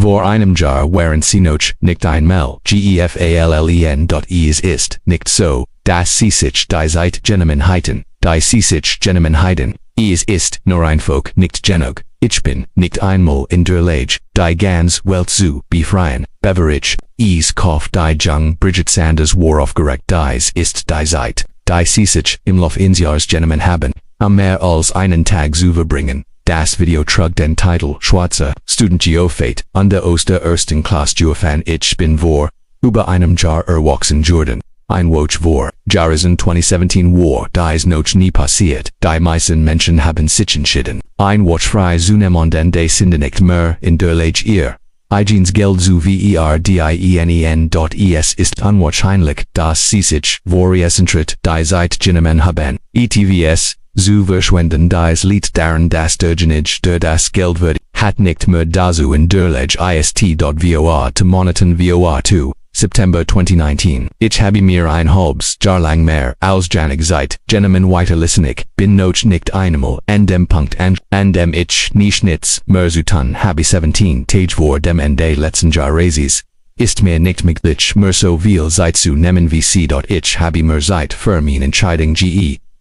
vor einem Jahr waren sie noch nicht einmal geschafft ist nicht so, dass sie sich die Zeit genommen hätten, die sie sich genommen hätten. Es ist nur einfach nicht genug. Ich bin nicht einmal in der Lage, die ganze Welt zu befreien. Beverage, es kauft die Jung Bridget Sanders war aufgeregt, dies ist die Zeit, die sie sich im Lauf eines Jahres genommen haben, am mehr als einen Tag zu verbringen. Das Video trug den Titel Schwarze Student Geofate an der Oster ersten Klasse Geofan. Ich bin vor über einem Jahr erwachsen Jordan. Ein Woch vor Jahresin 2017 war dies noch nie passiert. Die meisten Menschen haben sich entschieden, ein Woch frei zu nehmen, denn die sind nicht mehr in der Lage ihr eigenes Geld zu verdienen. Es ist unwahrscheinlich, dass sie sich vorgesetzt die Zeit genommen haben, ETVs zu verschwenden. Dies liegt daran, dass der Genage der das Geld wird, hat nicht mehr dazu in der Lage ist. To monitoren vor2 September 2019. Ich habe mir ein halbes Jahr lang mehr als janig Zeit genommen weiterlistenig, bin noch nicht einmal an dem Punkt an dem ich nichts mehr zu tun habe. 17 Tage vor dem Ende letzten Jahres ist mir nicht möglich mehr so viel Zeit zu nehmen wie sie. Ich habe mehr Zeit für meine Entscheidung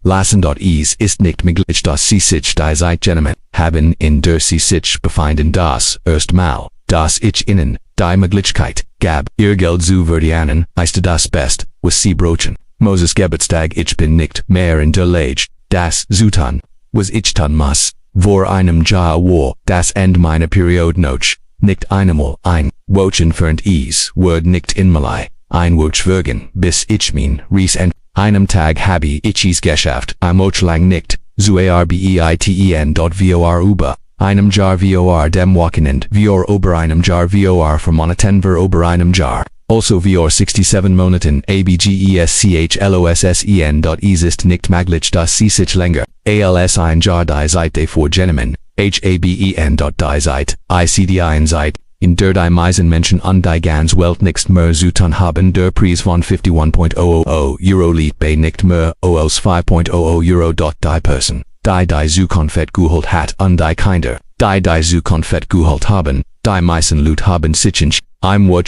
leisten. Es ist nicht möglich, dass sie sich die Zeit genommen haben, in der sie sich befinden. Das erste Mal, dass ich ihnen die Möglichkeit gab, ihr Geld zu verdienen, ist das Best, was sie brauchen. Moses Geburtstag. Ich bin nicht mehr in der Lage, das zu tun, was ich tun muss. Vor einem Jahr war das Ende meiner Periode noch nicht einmal ein Woch entfernt. Es wird nicht einmal ein Woch werden, bis ich mein Ries an einem Tag habe ich es geschafft, ein Woch lang nicht zu arbeiten. Vor über einem Jahr vor dem Wochenende vor über einem Jahr vor vermonaten vor über einem Jahr, also vor 67 Monaten abgeschlossen. Es ist nicht möglich, dass sie sich länger als ein Jahr die Zeit vorgenommen haben. Die Zeit, ein Zeit, in der die meisten Menschen an die ganze Welt nichts mehr zu tun haben. Der Preis von 51,000 liegt bei nicht mehr als 5,00 die Person, die zu Konfett geholt hat und die Kinder, die zu Konfett geholt haben. Die meisten Leute haben sich im Woch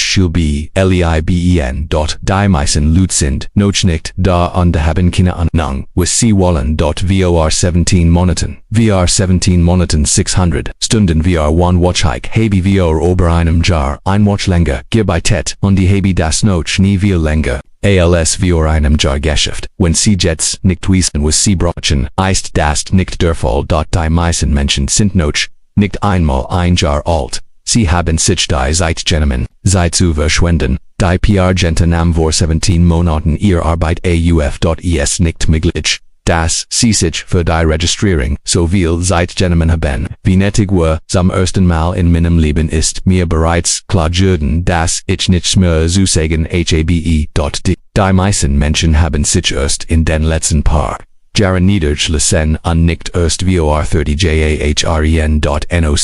leiben. Die meisten Leute sind noch nicht da und haben keine Ahnung, was sie wollen. Vor 17 Monaten, vor 17 Monaten 600 Stunden vor one Woch habe vor über einem Jahr ein Woch länger gearbeitet und die habe das noch nie viel länger als vor einem Jahr geschafft. Wenn sie jetzt nicht wissen, was sie brauchen, ist das nicht der Fall. Die meisten Menschen sind noch nicht einmal ein Jahr alt. Sie haben sich die Zeit genommen, Zeit zu verschwenden. Die PR-Gente nahm vor 17 Monaten ihr Arbeit auf. Es nicht möglich, dass sie sich für die Registrierung so viel Zeit genommen haben, wie nötig war. Zum ersten Mal in meinem Leben ist mir bereits klar geworden, dass ich nichts mehr zu sagen habe. Die meisten Menschen haben sich erst in den letzten paar Jahren niedergelassen und nicht erst vor 30 Jahren. Noch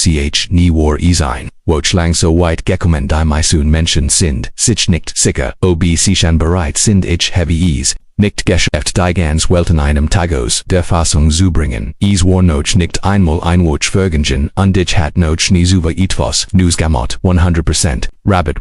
nie war es ein Woch lang so weit gekommen. Die meisten Menschen sind sich nicht sicher, ob sie schon bereit sind. Ich habe es nicht geschafft, die ganze Welt in einem Tag aus der Fassung zu bringen. Es war noch nicht einmal ein Woch vergangen und ich hatte noch nie über etwas News gemacht. 100%. Rabbit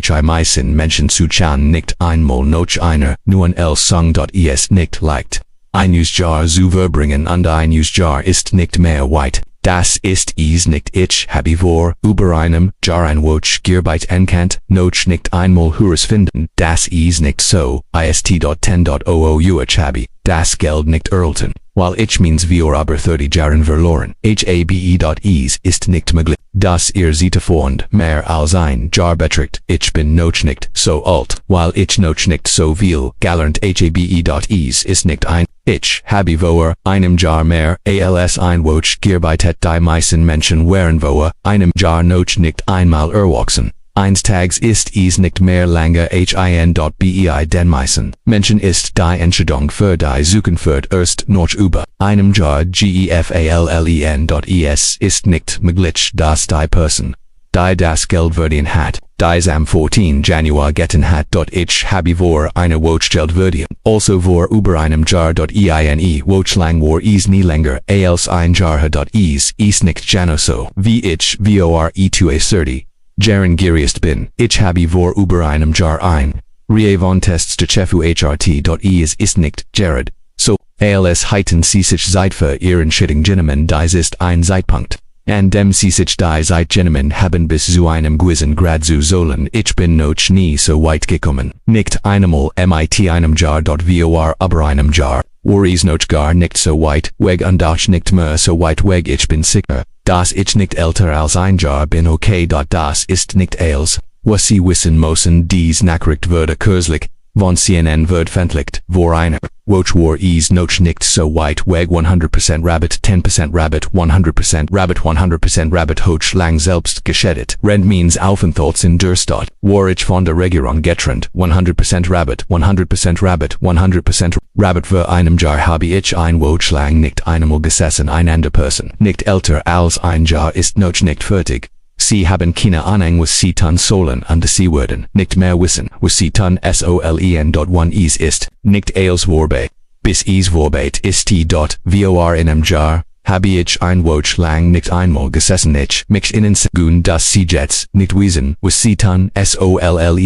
hi meisten Menschen zu schauen nicht einmal noch einer als Song. Es nicht leicht, ein Newsjahr zu verbringen und ein Newsjahr ist nicht mehr weit. Das ist es nicht. Ich habe vor über einem Jahr ein Woch gearbeitet, noch nicht einmal herausfinden, dass es nicht so ist. 10.00 Ich habe das Geld nicht erhalten, weil ich meins vor über 30 Jahren verloren habe. Es ist nicht möglich, dass ihr sie davon mehr als ein Jahr beträgt. Ich bin noch nicht so alt, weil ich noch nicht so viel gelernt habe. Es ist nicht ein Ich habe vor einem Jahr mehr als ein Woch gearbeitet. Die meisten Menschen waren vor einem Jahr noch nicht einmal erwachsen. Eines Tages ist es nicht mehr lange hin. Bei den meisten Menschen ist die Entscheidung für die Zukunft erst noch über einem Jahr gefallen. Es ist nicht möglich, dass die Person die das Geld verdienen hat, dies am 14. Januar getten hat. Ich habe vor eine Woche Geld verdienen. Also vor über einem Jahr. Eine Woche lang war es nie länger als ein Jahr. Es ist nicht Jano so, wie ich vor 230 Jahren gereist bin. Ich habe vor über einem Jahr ein Reavon-Tests gechefu hrt. Es ist nicht Jared. So, als heiten sie sich seit für ihren Schitting Gentlemen, dies ist ein Zeitpunkt. An dem sie sich die Zeit Gentlemen haben bis zu einem gewissen Grad zu sollen. Ich bin noch nie so weit gekommen. Nicht einmal mit einem Jahr. Vor aber einem Jahr war es noch gar nicht so weit weg und auch nicht mehr so weit weg. Ich bin sicher, dass ich nicht älter als ein Jahr bin. Okay, das ist nicht als was Sie wissen müssen. Dies Nachricht wurde kürzlich von CNN wird veröffentlicht. Vor einer Woche war es noch nicht so weit weg. 100% Rabbit, 10% Rabbit, 100% Rabbit, 100% Rabbit hoch lang selbst geschädigt. Rent means Aufenthalts in der Stadt. War ich von der Regierung getrennt. 100% Rabbit, 100% Rabbit, 100% Rabbit. Für einem Jahr habe ich ein Woche lang nicht einmal gesessen. Eine andere Person, nicht älter als ein Jahr, ist noch nicht fertig. Sie haben keine Ahnung, was sie tun sollen, und sie würden nicht mehr wissen, was sie tun sollen. Wann es ist, nicht als vorbei. Bis es vorbei ist. Vor einem Jahr habe ich ein Woche lang nicht einmal gesessen. Ich mich ihnen sagen, dass sie jetzt nicht wissen, was sie tun sollen.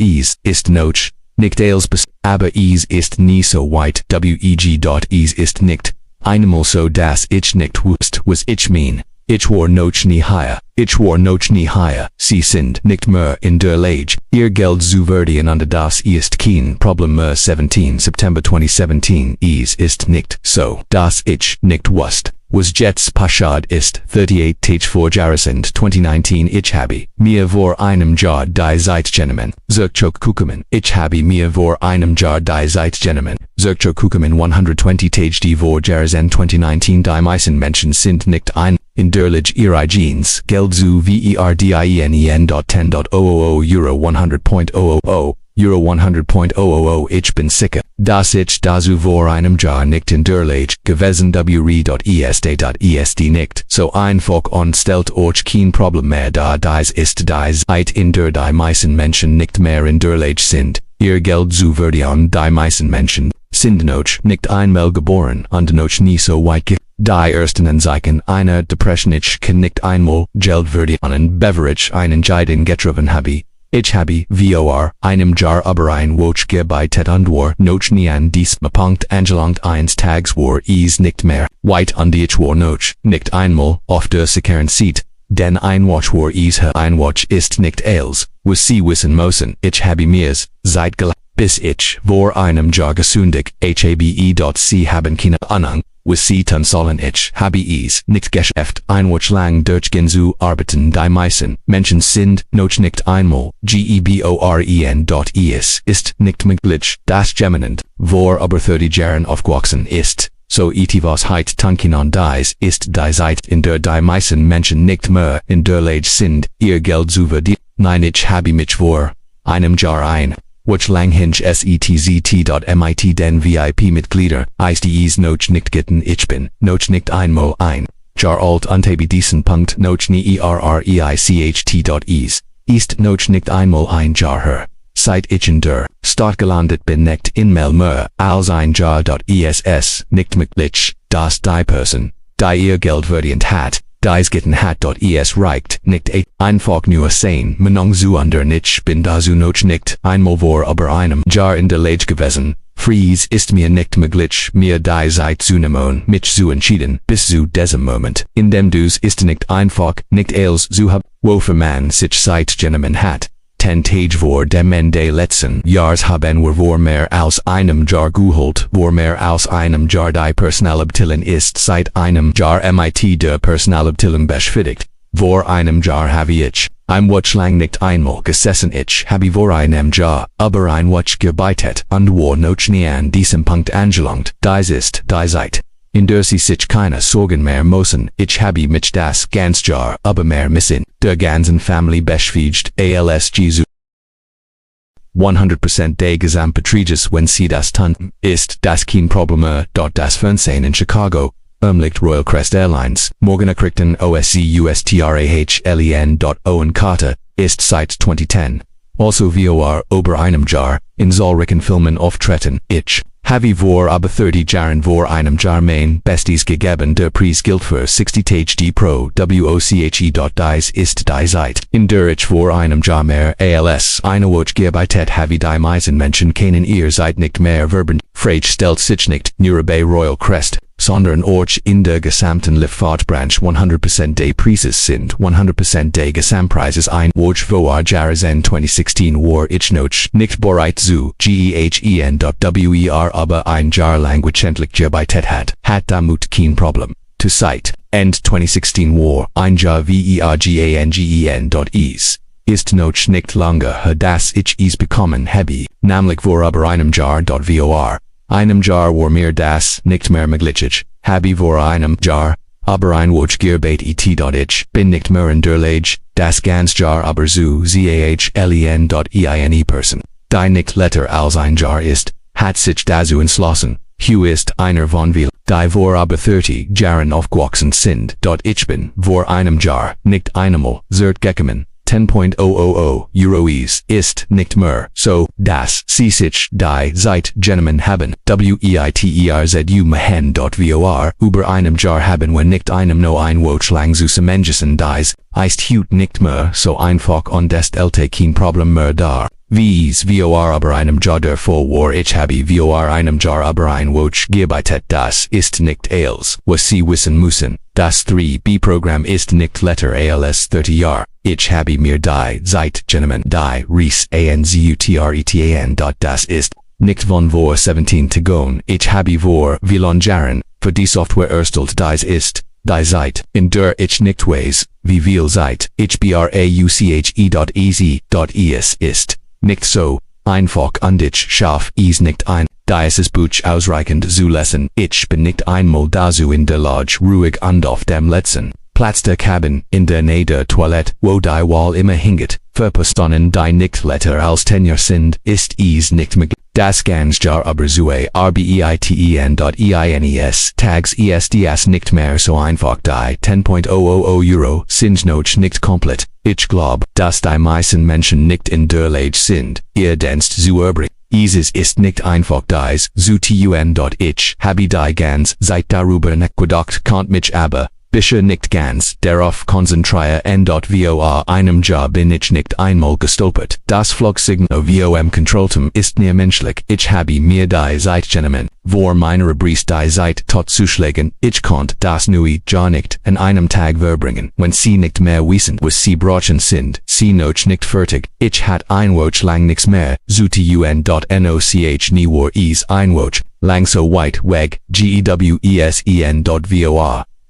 Es ist noch nicht als bis, aber es ist nie so weit. Es ist nicht einmal so, dass ich nicht wusste, was ich meine. Ich war noch nie hier. Ich war noch nie hier. Sie sind nicht mehr in der Lage, ihr Geld zu verdienen, und das ist kein Problem mehr. 17. September 2017. Es ist nicht so, dass ich nicht wusste, was jetzt passiert ist. 38 Tage vor Jahresend 2019. Ich habe mir vor einem Jahr die Zeit genommen, zurückzukommen. Ich habe mir vor einem Jahr die Zeit genommen, zurückzukommen. 120 Tage die vor Jahresend 2019. Die meisten Menschen sind nicht ein in der Lage ihrer Jeans Geld zu verdienen. 10.000 Euro 100.000 Euro 100.000. Ich bin sicher, dass ich dazu vor einem Jahr nicht in der Lage gewesen wäre. Nicht so einfach und stellt euch kein Problem mehr dar. Das ist die Zeit, in der die meisten Menschen nicht mehr in der Lage sind, ihr Geld zu verdienen. Die meisten Menschen sind noch nicht einmal geboren und noch nie so weit gekommen. Die ersten Anzeichen einer Depression. Ich kann nicht einmal Geld verdienen, bevor ich eine Entscheidung getroffen habe. Ich habe vor einem Jahr aber ein Woche gearbeitet und war noch nie an diesem Punkt angelangt. Eines Tages war es nicht mehr weit und ich war noch nicht einmal auf der sicheren Seite. Denn ein Woche war es her. Ein Woche ist nicht als was Sie wissen müssen. Ich habe mir's Zeit gelassen, bis ich vor einem Jahr gesündigt habe. Sie haben keine Ahnung, was sie tun sollen. Ich habe es nicht geschafft, ein Woche lang durchgehend zu arbeiten. Die meisten Menschen sind noch nicht einmal geboren. Es ist nicht möglich, dass jemand vor über 30 Jahren aufgewachsen ist. So etwas heit tanken und dies ist die Zeit, in der die meisten Menschen nicht mehr in der Lage sind, ihr Geld zu verdienen. Nein, ich habe mich vor einem Jahr ein Woche lang hinch setzt. Den VIP-Mitglieder ist es noch nicht getan. Ich bin noch nicht einmal ein Jahr alt und habe diesen Punkt noch nie erreicht. Es ist noch nicht einmal ein Jahr her, seit ich in der Stadt gelandet bin. Nicht einmal mehr als ein Jahr. Es ist nicht möglich, dass die Person, die ihr Geld verdient hat, dies getan hat. Es reicht nicht einfach nur sein Meinung zu ändern. Ich bin dazu noch nicht einmal vor über einem Jahr in der Lage gewesen. Fries ist mir nicht möglich, mir die Zeit zu nehmen, mich zu entscheiden, bis zu diesem Moment. In dem Dus ist nicht einfach, nicht als zu haben, wofür man sich Zeit genommen hat. 10 Tage vor dem Ende letzten Jahres haben wir vor mehr als einem Jahr geholt. Vor mehr als einem Jahr die Personalabteilung ist seit einem Jahr mit der Personalabteilung beschäftigt. Vor einem Jahr habe ich ein Woche lang nicht einmal gesessen. Ich habe vor einem Jahr aber ein Woche gearbeitet und war noch nie an diesem Punkt angelangt. Dies ist die Zeit, in der Sie sich keine Sorgen mehr müssen. Ich habe mich das ganze Jahr aber mehr missen der ganzen Familie beschäftigt. Als Jesu 100% der Gesamtbetrages, wenn Sie das tun, ist das kein Problem mehr. Das Fernsehen in Chicago Licht Royal Crest Airlines, Morgenakrichten OSCUSTRAHLEN. Owen Carter, ist seit 2010. Also vor über einem Jahr, in Zollrichen Filmen auftreten, ich habe vor aber 30 Jahren vor einem Jahr mein Bestes gegeben. Der Preis gilt für 60 Tage die pro WOCHE. Dies ist die Zeit, in der ich vor einem Jahr mehr als eine Woche gearbeitet habe. Die meisten Menschen kennen ihr seid nicht mehr Verben. Frage stellt sich nicht nur bei Royal Crest, sondern auch in der gesamten Luftfahrtbranche. 100% der Preise sind 100% der Gesamtpreises ein Woche vor Jahres in 2016 war ich noch nicht bereit zu gehen. Wer aber ein Jahr lang endlich gearbeitet hat damit kein Problem. To cite, End 2016 war ein Jahr vergangen. Ist noch nicht lange her, dass ich es bekommen habe, nämlich vor aber einem Jahr. Vor einem Jahr war mir das nicht mehr möglich, habe vor einem Jahr aber ein Woche gearbeitet. Ich bin nicht mehr in der Lage, das ganze Jahr aber zu zahlen. Person, die nicht letter als ein Jahr ist, hat sich dazu entschlossen. Hugh ist einer von vielen, die vor aber 30 Jahren aufgewachsen sind. Ich bin vor einem Jahr nicht einmal gekommen. 10.000 Euroes ist nicht mehr so, dass sie sich die Zeit genommen haben. Weiterzu machen. Vor über einem Jahr haben wir nicht einem no ein Woche lang zusammengesessen. Dies ist heute nicht mehr so einfach und es stellt kein Problem mehr dar. Vor aber einem Jahr davor war ich habe vor einem Jahr aber ein Woche gearbeitet. Das ist nicht als, was Sie wissen müssen. Das 3B-Programm ist nicht letter als 30 Jahre. Ich habe mir die Zeit genommen. Die Reis anzutretan. Das ist nicht von vor 17 Tagen. Ich habe vor vielen Jahren für die Software erstellt. Dies ist die Zeit, in der ich nicht weiß, wie viel Zeit ich brauche. Es ist nicht so einfach und ich schaffe es nicht ein, dieses Buch ausreichend zu lesen. Ich bin nicht einmal dazu in der Lage, ruhig und auf dem letzten Platz der Cabin, in der Nähe der Toilette, wo die Wall immer hinget, für Personen, die nicht letter als 10 Jahre sind, ist es nicht möglich. Das ganze Jahr aber zu arbeiten. Tags ist nicht mehr so einfach. Die 10.000 Euro sind noch nicht komplett. Ich glaube, dass die meisten Menschen nicht in der Lage sind, ihr Dienst zu erbringen. Es ist nicht einfach dies zu tun. Ich habe die ganze Zeit darüber nachgedacht, konnte mich aber bisher nicht ganz darauf konzentrieren. Vor einem Jahr bin ich nicht einmal gestolpert. Das Flugsignal vom Kontrollturm ist nicht menschlich. Ich habe mir die Zeit genommen, vor meiner Bries die Zeit totzuschlagen. Ich konnte das neue Jahr nicht an einem Tag verbringen. Wenn Sie nicht mehr wissen, was Sie brauchen sind, Sie noch nicht fertig. Ich hatte ein Woche lang nichts mehr zu tun. Noch nie war es ein Woche lang so weit weg. Gewesen.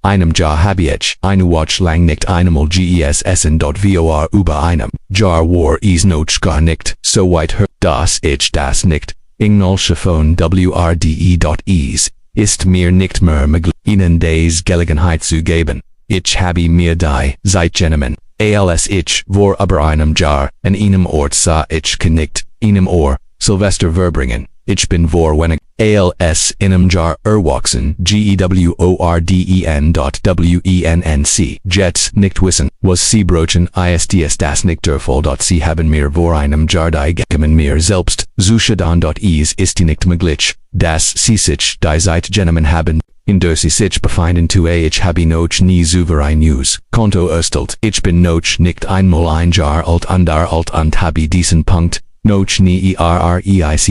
Einem Jahr habe ich eine Woche lang nicht einmal gesessen. Vor über einem Jahr war es noch gar nicht so weit her, dass ich das nicht englische von WRDE. Ist mir nicht mehr möglich, Ihnen diese Gelegenheit zu geben. Ich habe mir die Zeit genommen. Als ich vor über einem Jahr an einem Ort sah ich nicht einem Ohr Silvester verbringen. Ich bin vor wenig als in einem Jahr erwachsen. Geworden. Jets nicht wissen, was sie brauchen. Ist das nicht der Fall. Sie haben mir vor einem Jahr die gekommen mir selbst zu schaden. Es ist nicht möglich, dass sie sich die Zeit genommen haben, in der sie sich befinden. Ich habe noch nie souverän News Konto erstellt. Ich bin noch nicht einmal ein Jahr alt und habe diesen Punkt noch nie erreicht. Es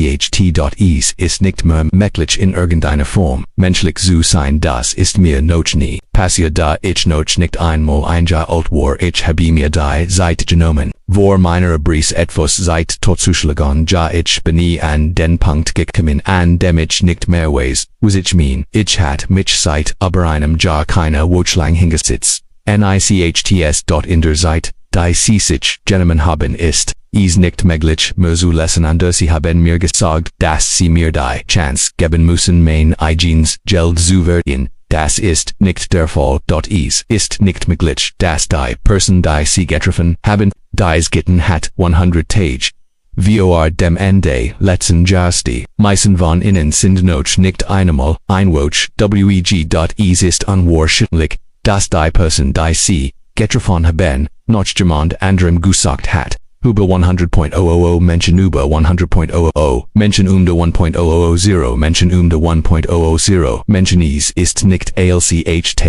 ist nicht mehr möglich in irgendeiner Form menschlich zu sein. Das ist mir noch nie passiert, da ich noch nicht einmal ein Jahr alt war. Ich habe mir die Zeit genommen, vor meiner Bries etwas Zeit totzuschlagen. Ich bin an den Punkt gekommen, an dem ich nicht mehr weiß, was ich meine. Ich hatte mich seit aber einem Jahr keine Woche lang hingesetzt. Nichts. In der Zeit, die sie sich genommen haben, ist es nicht möglich, mehr zu lesen. Und sie haben mir gesagt, dass sie mir die Chance geben müssen, mein eigenes Geld zu verdienen. Das ist nicht der Fall. Es ist nicht möglich, dass die Person, die sie getroffen haben, dies getan hat, 100 Tage vor dem Ende letzten Jahres meisten von ihnen sind noch nicht einmal einwoch weg. Ist unwahrscheinlich, dass die Person die sie getroffen haben, noch jemand anderem gesagt hat. Über 100.000 Menschen über 100.000 Menschen der 1.000 Menschen der 1.000 Menschen ist nicht alcht.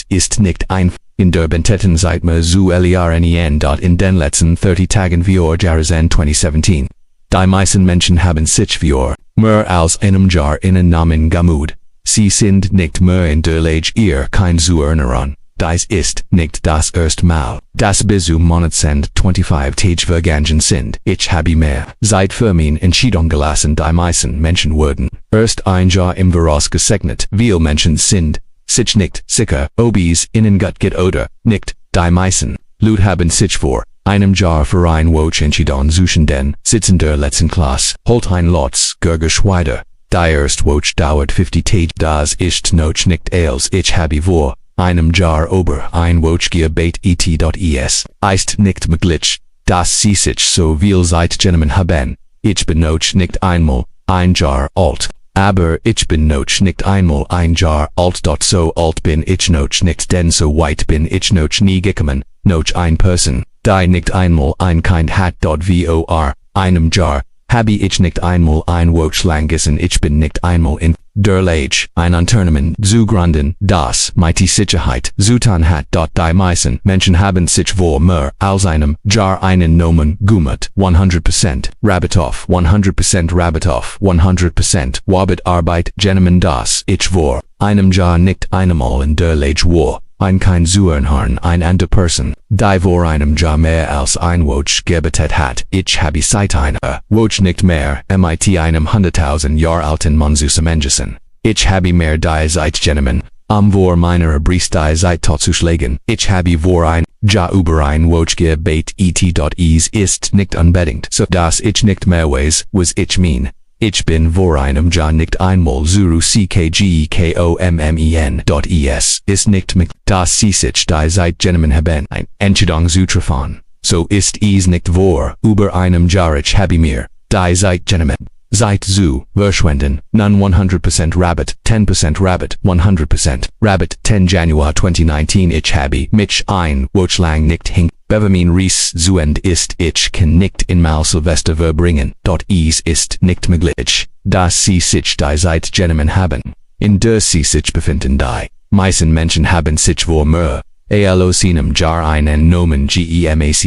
Ist nicht einfach. In der Benteten seit mir zu lernen. In den letzten 30 Tagen vor Jahresende 2017. Die meisten Menschen haben sich für mehr als einem Jahr innen Namen gemüht. Sie sind nicht mehr in der Lage ihr kein zu erinnern. Dies ist nicht das erste Mal, dass bis zum Monatsende 25 Tage vergangen sind. Ich habe mehr Zeit für meine Entscheidung gelassen. Die meisten Menschen wurden erst ein Jahr im Voraus gesegnet. Viele Menschen sind sich nicht sicher, ob es ihnen gut geht oder nicht. Die meisten Leute haben sich vor einem Jahr für ein Woche entschieden zwischen den Sitzen der letzten Klasse. Holt ein Lots geschweider. Die erste Woche dauert 50 Tage. Das ist noch nicht als ich habe vor einem Jahr über ein Woche gebet et.es. Ist nicht möglich, dass sie sich so viel Zeit genommen haben. Ich bin noch nicht einmal ein Jahr alt. Aber ich bin noch nicht einmal ein Jahr alt. So alt bin ich noch nicht, denn so weit bin ich noch nie gekommen. Noch ein Person, die nicht einmal ein Kind hat. Vor einem Jahr habe ich nicht einmal ein Woche lang gegessen. Ich bin nicht einmal in der Lage, ein Unternehmen zu gründen, das mit Sicherheit zu tun hat. Die meisten Menschen haben sich vor mehr als einem Jahr einen Nomen gemacht. 100% Rabbit off, 100% Rabbit off, 100% Warbit Arbeit genommen. Das ich vor einem Jahr nicht einmal in der Lage war, ein Kind zu erinnern. Ein andere Person, die vor einem Jahr mehr als ein Woche gebetet hat. Ich habe seit einer Woche nicht mehr mit einem 100.000 Jahre alten Mann zusammengesessen. Ich habe mehr die Zeit genommen, vor meiner Brist die Zeit totzuschlagen. Ich habe vor ein Jahr über ein Woche gebet et.es ist nicht unbedingt so, dass ich nicht mehr weiß, was ich meine. Ich bin vor einem Jahr nicht einmal zu ckgekommen.es ist nicht mit, dass sie sich die Zeit genommen haben, ein Entscheidung zu treffen. So ist es nicht vor über einem Jahr. Ich habe mir die Zeit genommen. Zeit zu verschwenden. Nun 100% Rabbit, 10% Rabbit, 100% Rabbit. 10 Januar 2019. Ich habe mich ein Woche lang nicht bevermin Ries zu Ende ist. Ich kann nicht einmal Silvester verbringen. Es ist nicht möglich, dass sie sich die Zeit genommen haben, in der sie sich befinden. Die meisten Menschen haben sich vor mehr als einem Jahr einen Nomen gemacht.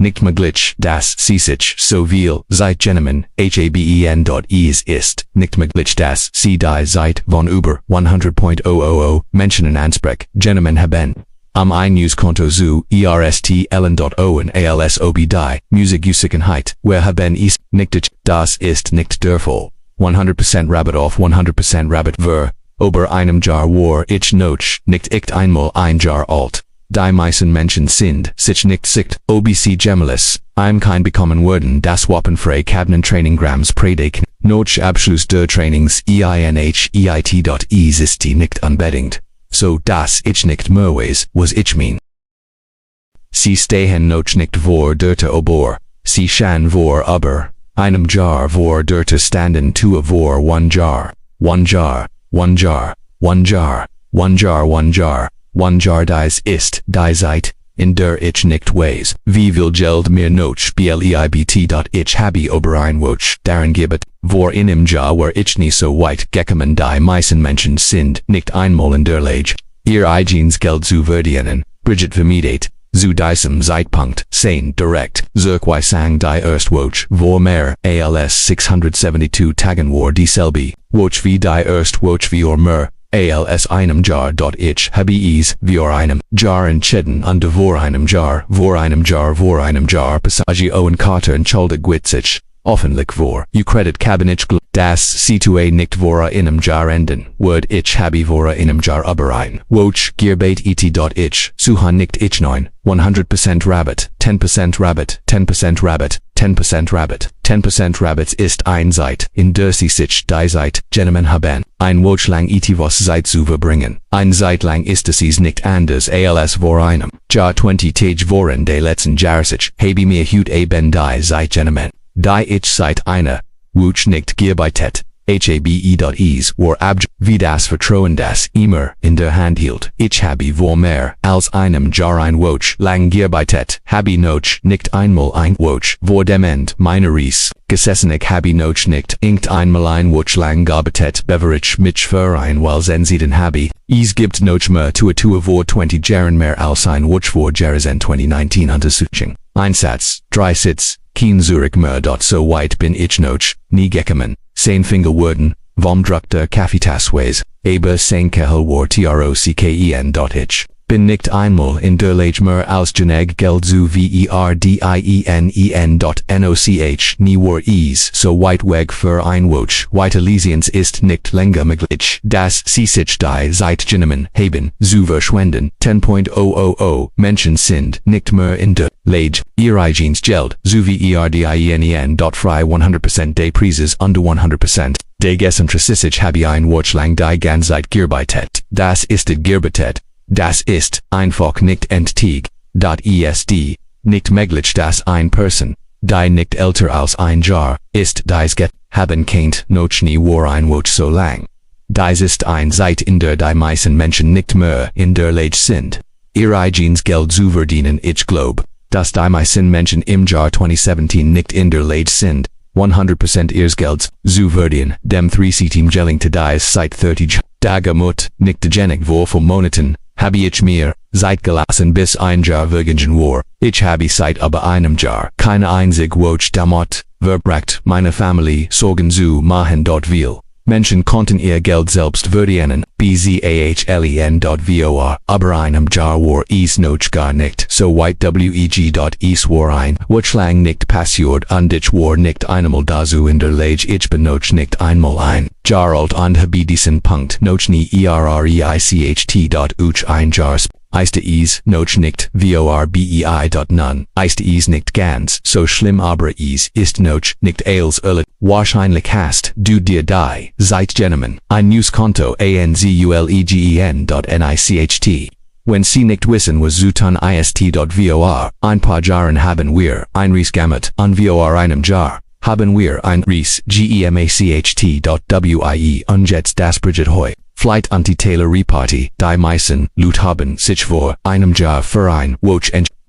Nicht möglich, dass sie sich so viel Zeit genommen haben. Es ist nicht möglich, dass sie die Zeit von über 100.000 Menschen in Anspruch genommen haben. Ein Newskonto zu erstellen. Alsob die Musiksicherheit, wer haben es nicht. Das ist nicht der Fall. 100% Rabbit off, 100% Rabbit ver. Über einem Jahr war ich noch nicht einmal ein Jahr alt. Die meisten Menschen sind sich nicht sicher, ob sie jemals ein Kind bekommen würden. Das wapenfrei Kabinentrainingramms predigen. Noch Abschluss der Trainings einheit. Es ist nicht unbedingt so, dass ich nicht mehr weiß, was ich meine. Sie stehen noch nicht vor der Tür, sie schauen vor über einem Jahr vor der Tür standen vor ein Jahr, ein Jahr, ein Jahr, ein Jahr, ein Jahr, ein Jahr. One Jahr. Dies ist die Zeit, in der ich nicht weiß, wie viel Geld mir noch bleibt. Ich habe über ein Woche daran gebet, vor einem Jahr war ich nie so weit gekommen. Die meisten Menschen sind nicht einmal in der Lage, ihr eigenes Geld zu verdienen. Bridget vermietet, zu diesem Zeitpunkt, sein direkt, Zurückweisung die erste Woche, vor mehr als 672 Tagen war dieselbe Woche wie die erste Woche vor mehr als einem Jahr. Ich habe es vor einem Jahr entschieden und vor einem Jahr, Passage und Karte entschuldigt sich. offenlich vor, credit Kabinett das C2A nicht vorainem Jar enden, word ich habe vora einem Jar überein, woch Gearbeit et.ich, suha nicht ich 9, 100% rabbit, 10% rabbit, 10% rabbit, 10% rabbit, 10% rabbits ist ein Zeit, in der sie sich die Zeit, Gentlemen haben, ein Woch lang was Zeit zu verbringen, ein Zeit lang ist es nicht anders als vor einem, Jar 20 Tage voren de letzten Jahressich, habe mir hut ben die Zeit Gentlemen, die ich seit einer, woch nicht gearbeitet, habe.is war abj, wie das Vertrauen das immer in der Hand hielt. Ich habe vor mehr als einem Jahr ein Woch lang gearbeitet, habe noch nicht einmal ein Woch vor dem End meiner Reise gesessen. Ich habe noch nicht einmal ein Woch lang gearbeitet, beverich mich für ein Wells entschieden habe. Es gibt noch mehr zu tun vor 20 Jahren mehr als ein Woch vor Jahresend 2019 Untersuchung. Einsatz, 3 Sitz, kein Zurück mehr dort so weit bin ich noch nie gekommen. 10 Fingerwürden, vom Druckter Kaffeetasweis, aber 10 Kehel war trocken. Ich bin nicht einmal in der Lage mehr als Geneg Geld zu verdien. Nie war es so weit weg für ein Woch. Weiterlesens ist nicht länger möglich. Das sie sich die Zeit genommen haben, zu verschwenden. 10.000 Menschen sind nicht mehr in der Lage, ihr eigenes Geld zu verdien. Frei 100% des Preises under 100%. De Gesamtresissich habe ein Woch lang die ganze Zeit gearbeitet. Das ist gearbeitet. Das ist einfach nicht entig. Est nicht möglich, dass ein Person, die nicht älter als ein Jahr ist, dies get haben kennt, noch nie war ein Woch so lang. Dies ist ein Zeit, in der die meisten Menschen nicht mehr in der Lage sind, ihr eigenes Geld zu verdienen. Ich glaube, dass die meisten Menschen im Jahr 2017 nicht in der Lage sind, 100% ihres Gelds zu verdienen. Dem 3 Gelling to dies seit 30 Dagamut, nicht genig vor von Monaten, habe ich mir Zeit gelassen bis ein Jahr vergangen war. Ich habe seit aber einem Jahr keine einzig Woch damit verbracht, meine Familie Sorgen zu machen. Dort viel Menschen konnten ihr Geld selbst verdienen, bzahlen.vor, aber einem Jahr war es noch gar nicht so weit. Es war ein Woch lang nicht passiert und ich war nicht einmal dazu in der Lage. Ich bin noch nicht einmal ein Jahr alt und habe diesen Punkt noch nie erreicht. Ein Jahr Eiste es noch nicht vorbei. Nun ist es nicht ganz so schlimm, aber es ist noch nicht als wahrscheinlich hast du dir die Zeit genommen, ein neues Konto anzuleggen.nicht. Wenn sie nicht wissen, was zu tun ist. Vor ein paar Jahren haben wir ein Reis gemacht und vor einem Jahr haben wir ein Reis gemacht. Und jetzt das Bridget Hoy. Flight anti-Taylor Reparty, die meisten Leute haben sich vor einem Jahr für ein Woch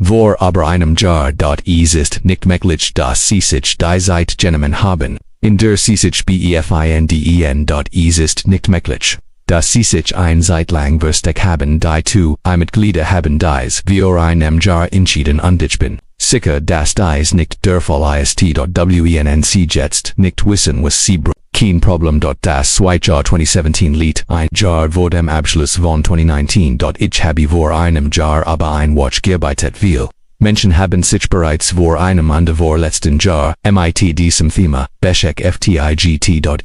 vor aber einem Jahr. Es ist nicht möglich, dass sie sich die Zeit genommen haben, in der sie sich befinden. Es ist nicht möglich, dass sie sich ein Zeit lang versteckt haben. Die two Mitglieder haben dies vor einem Jahr entschieden und ich bin sicher, dass dies nicht der Fall ist. Wenn sie jetzt nicht wissen, was sie kein Problem. Das Jahr 2017 liegt ein Jahr vor dem Abschluss von 2019. Ich habe vor einem Jahr aber ein Woch gearbeitet. Viel Menschen haben sich bereits vor einem und vor letzten Jahr mit diesem Thema beschäftigt.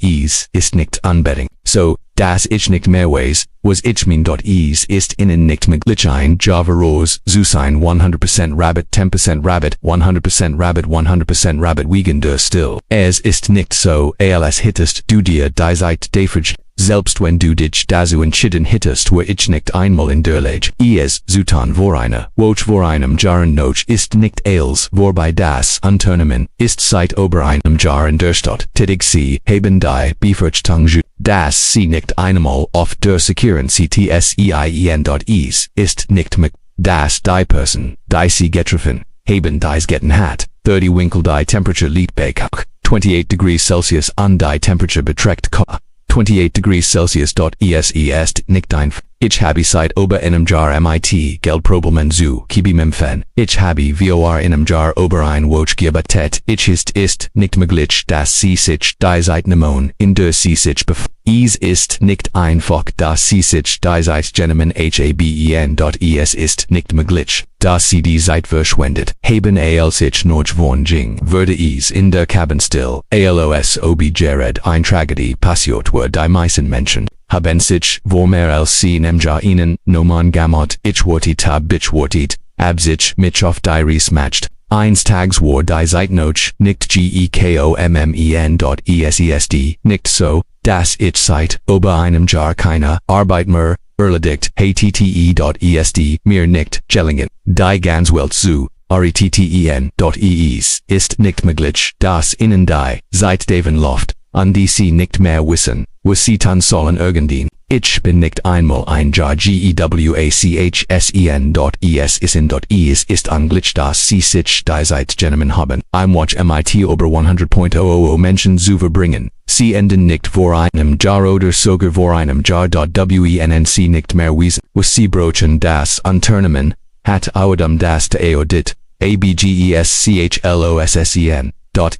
Es ist nicht unbedingt so, dass ich nicht mehr weiß, was ich mein. Es ist ihnen nicht möglich, ein Jahr voraus zu sein. 100% Rabbit, 10% Rabbit, 100% Rabbit, 100% Rabbit wegen der Still. Es ist nicht so, als hittest du dir die Zeit defrage. Selbst wenn du dich dazu entschieden hittest, war ich nicht einmal in der Lage, es zu tun. Vor einer Woch vor einem Jahr noch ist nicht als vorbei. Das Unternehmen ist seit über einem Jahr in der Stadt tätig. Sie haben die Befürchtung, dass sie nicht einmal auf der sicheren Ctsein. Es ist nicht möglich, dass die Person, die sie getroffen haben, dies getan hat. 30 Winkel die Temperature liegt bei 28 degrees Celsius und die Temperature beträgt 28 degrees Celsius. Es ist nicht ein Ich habe seit ober einem Jahr mit Geldproblemen zu kämpfen. Ich habe vor einem Jahr über ein Wunsch gebetet. Ich ist nicht möglich, dass Sie sich die Zeit nehmen, in der Sie sich befinden. Es ist nicht einfach, dass Sie sich die Zeit genommen haben. Es ist nicht möglich, dass Sie die Zeit verschwendet haben. Als ich noch wohnen würde es in der Cabin still. Als ob Jared ein Tragedie passiert war. Die meisten Menschen haben sich vor mehr als 10 Jahr ihnen nomen gamot. Ich wartet, ab sich mich auf die Reise matcht. Eins Tags war die Zeit noch nicht gekommen. Nicht so, dass ich seit über einem Jahr keine Arbeit mehr erledigt hatte. Mir nicht gelingen. Die ganze Welt zu retten. Es ist nicht möglich, dass Ihnen die Zeit davon läuft, an die Sie nicht mehr wissen, was Sie tun sollen irgendwann. Ich bin nicht einmal ein Jahr gewachsen. Es ist unglücklich, dass Sie sich die Zeit genommen haben. Im Watch mit über 100.000 Menschen zu verbringen. Sie enden nicht vor einem Jahr oder sogar vor einem Jahr. Sie nicht mehr wissen, was Sie brochen das Unternehmen hat das Audit. Abgeschlossen.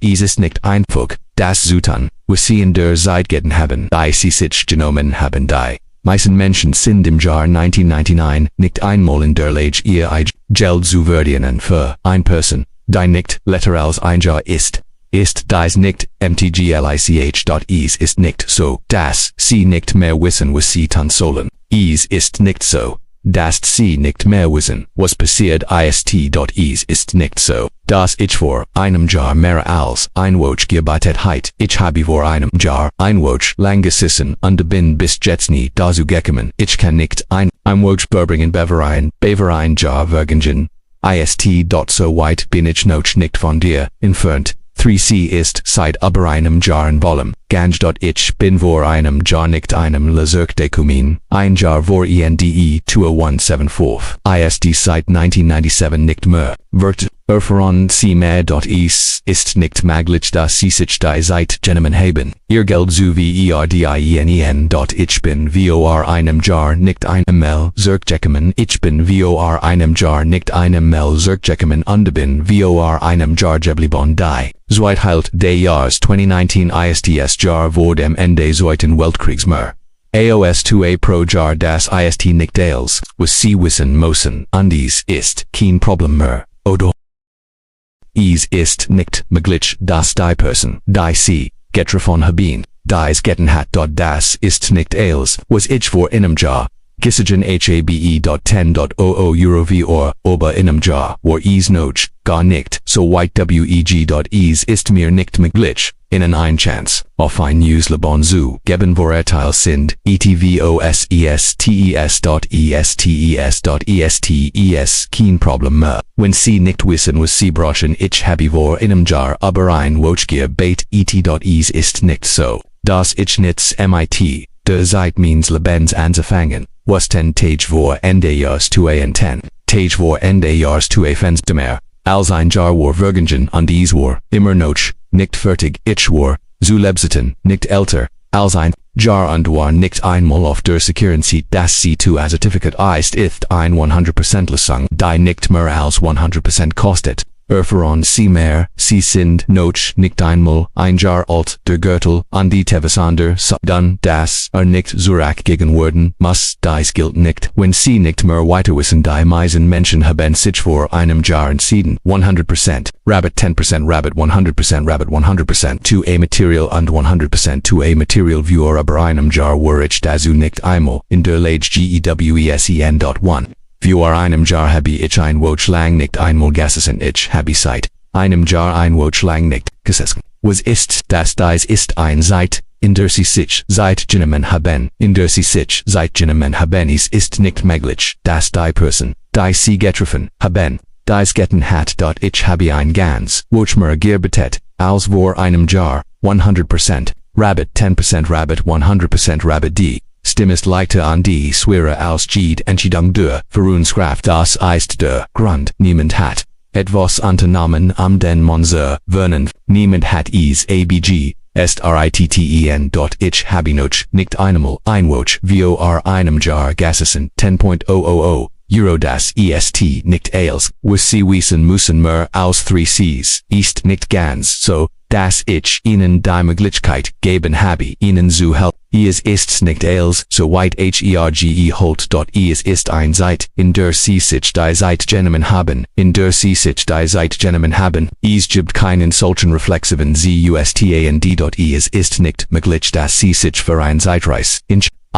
Es ist nicht einfach, das zu tun, was Sie in der Zeit getan haben. Die Sie sich genommen haben. Die meisten Menschen sind im Jahr 1999 nicht einmal in der Lage, ihr Geld zu verdienen für eine Person, die nicht älter als ein Jahr ist. Ist dies nicht möglich? Es ist nicht so, dass Sie nicht mehr wissen, was Sie tun sollen. Es ist nicht so, dass Sie nicht mehr wissen, was passiert ist. Es ist nicht so, dass ich vor einem Jahr mehr als ein Wunsch gebetet habe. Ich habe vor einem Jahr ein Wunsch lang gesessen und bin bis jetzt nie dazu gekommen. Ich kann nicht ein Wunsch verbringen bever ein Jahr vergingen. So weit bin ich noch nicht von dir entfernt. 3C ist seit über einem Jahr in Wollem. Ganz ich bin vor einem Jahr nicht einem Leserk gekommen. Ein Jahr vor ENDE 2174. Seit 1997 nicht mehr. Wird erfahren Sie mehr. Es ist nicht möglich, dass Sie sich die Zeit genommen haben. Ihr Geld zu verdienen. Ich bin vor einem Jahr nicht einmal zurückgekommen. Ich bin vor einem Jahr nicht einmal zurückgekommen und bin vor einem Jahr geblieben. Die Zweithalt des Jahres 2019 ist Jahr vor dem Ende Zweiten Weltkriegs mehr. AOS 2A pro Jahr das ist nicht als, was Sie wissen müssen, und es ist kein Problem mehr, oder? Es ist nicht möglich, dass die Person, die Sie getroffen haben, dies getan hat. Das ist nicht als, was ich vor einem Jahr gesehen habe. 10.00 vor über einem Jahr war es noch gar nicht so weit. Es ist mir nicht möglich, Ihnen eine Chance auf ein Newsleben zu geben, wo sind etvosses.estes.estes. Kein Problem mehr. Wenn Sie nicht wissen, was Sie brauchen, ich habe vor einem Jahr über ein Wunsch gebetet. Es ist nicht so, dass ich nichts mit der Zeit meines Lebens anzufangen. Was 10 Tage vor Ende Jahres 2010, Tage vor Ende Jahres 2015 mehr, als ein Jahr war vergangen und es war immer noch nicht fertig. Ich war zu lebzeiten nicht älter als ein Jahr und war nicht einmal auf der sicheren Seite. Das C2-Zertifikat ist ein 100% Lösung, die nicht mehr als 100% kostet. Erfahren Sie mehr, Sie sind noch nicht einmal ein Jahr alt. Der Gürtel an die Tevesander dann das nicht zurückgegeben werden muss. Dies gilt nicht, wenn Sie nicht mehr weiter wissen. Die meisten Menschen haben sich vor einem Jahr entschieden. 100% Rabbit 10% Rabbit 100% Rabbit 100% to a Material und 100% to a Material Viewer über einem Jahr war ich dazu nicht einmal in der Lage gewesen. Vor einem Jahr habe ich ein Wunsch lang nicht einmal gesessen. Ich habe seit einem Jahr ein Wunsch lang nicht gesessen. Was ist das? Dies ist ein Zeit, in der Sie sich Zeit genommen haben. In der Sie sich Zeit genommen haben. Es ist nicht möglich, dass die Person, die Sie getroffen haben, dies getan hat. Ich habe ein ganz Wunsch mehr gebetet, als vor einem Jahr. 100% Rabbit 10% Rabbit 100% Rabbit D. Stimmest leichter an die Schwere als Jede Entscheidung der Verunkraft. Das ist der Grund. Niemand hat etwas unternommen den Monser Vernen. Niemand hat es est ritten. Ich habe noch, nicht einmal, einwoch, vor einem Jahr gesessen, 10.000 Euro das est nicht alles, was sie wissen müssen mehr aus 3 Cs, ist nicht ganz so, dass ich ihnen die Möglichkeit geben habe, ihnen zu helfen. Es ist nicht alles, so weit herge holt. Es ist ein Zeit, in der sie sich die Zeit genommen haben, Es gibt keinen solchen reflexiven Zustand. Es ist nicht möglich, dass sie sich für ein Zeitreis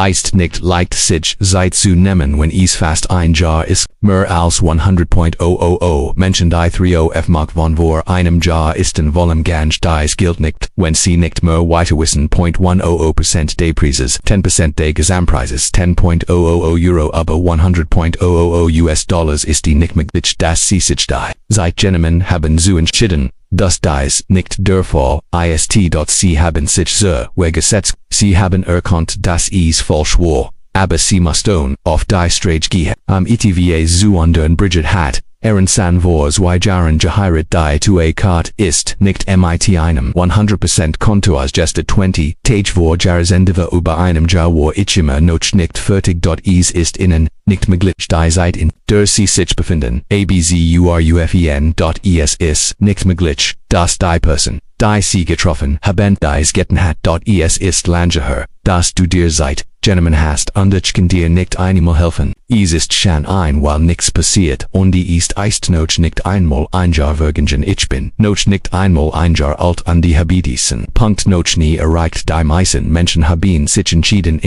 ist nicht leicht sich Zeit zu nehmen, wenn es fast ein Jahr ist, mehr als 100.000 Menschen die 3 mag von vor einem Jahr isten wollen ganz dies gilt nicht, wenn sie nicht mehr weiter wissen. 0.100% des Preises, 10% des Gesamtpreises, 10.000 Euro aber 100.000 US-Dollars ist die nicht möglich, dass sie sich die Zeit genommen haben zu entschieden. Das dies nicht der Fall ist. Sie haben sich so gesetzt, sie haben erkannt, dass es falsch war, aber sie mussten auf die Straße gehen, etwa zu anderen Bridget hat, san vor 2 Jahren geheiratet, die zu Kat ist nicht mit einem 100% Konto ausgestet 20 Tage vor Jahresende über einem Jahr war ich immer noch nicht fertig. Es ist ihnen nicht möglich, die Zeit in der sie sich befinden, abzurufen. Es ist nicht möglich, dass die Person, die sie getroffen haben, dies getan hat. Es ist langher, dass du dir Zeit genommen hast und ich kann dir nicht einmal helfen. Es ist schon weil nichts passiert und es ist noch nicht einmal ein Jahr vergangen. Ich bin noch nicht einmal ein Jahr alt und die habe diesen Punkt noch nie erreicht. Die meisten Menschen haben sich entschieden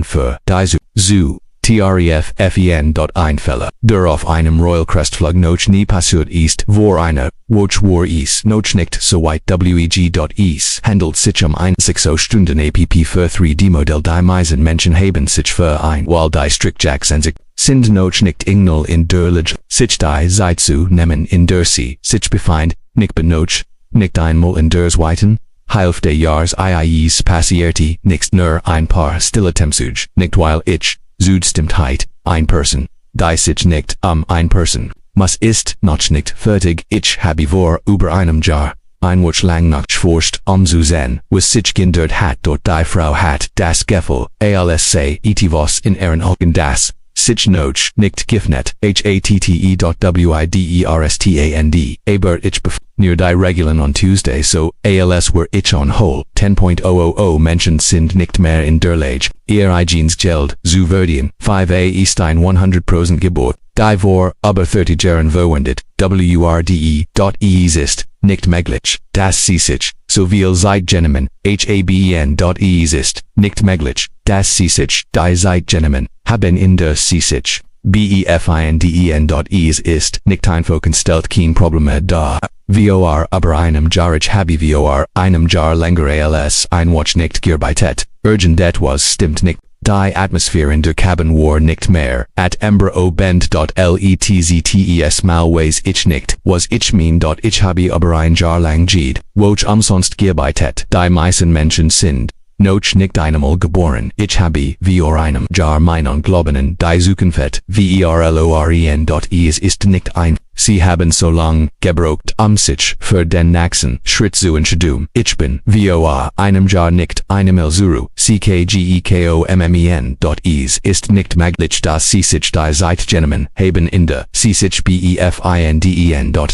für die zu treffen. Einfälle, der auf einem Royal Crest Flug noch nie passiert ist, vor einer Watch war es noch nicht so weit. Es handelt sich ein 6 Stunden app für 3D-Modell. Die meisten Menschen haben sich für ein weil die Strickjacks sind noch nicht engel in der Lage, sich die Zeit zu nehmen, in der sie sich befind, nicht benoch, nicht einmal in der zweiten Hälfte des Jahres ist passierte nicht nur ein paar stille Tempsuge, nicht weil ich Zustimmtheit, ein Person, die sich nicht ein Person, muss ist noch nicht fertig. Ich habe vor über einem Jahr, ein Woche lang nachgeforscht, zu sehen, was sich geändert hat. Dort die Frau hat das Gefühl, als etwas in ihren Augen das sich noch nicht geöffnet, widerstand, aber ich near die Regeln on Tuesday so, als were ich on whole, 10.000 Menschen sind nicht mehr in der Lage, ihr eigenes Geld zu verdienen, 5a ist ein 100% Gebot, die vor aber 30 Jahren verwendet, es ist nicht möglich, dass sie sich so viel Zeit genommen, haben. Es ist nicht möglich, dass sie sich die Zeit genommen haben, in der sie sich befinden. Es ist nicht einfach gestellt, kein Problem da. Vor aber einem Jahr ich habe vor einem Jahr länger als ein Woche nicht gearbeitet. Etwas stimmt nicht. Die Atmosphäre in der Cabin war nicht mehr at bend. Letztes Mal weiß ich nicht, was ich mein. Ich habe aber ein Jahr lang woch umsonst gearbeitet. Die meisten Menschen sind noch nicht einmal geboren. Ich habe vor einem Jahr meinen Glaubenen die Zukunft verloren. Es ist nicht ein. Sie haben so lang gebraucht, sich für den nächsten Schritt zu entscheiden. Ich bin vor einem Jahr nicht einmal zurück. Ckgekommen. Es ist nicht möglich, dass sie sich die Zeit genommen haben, in der sie sich befinden.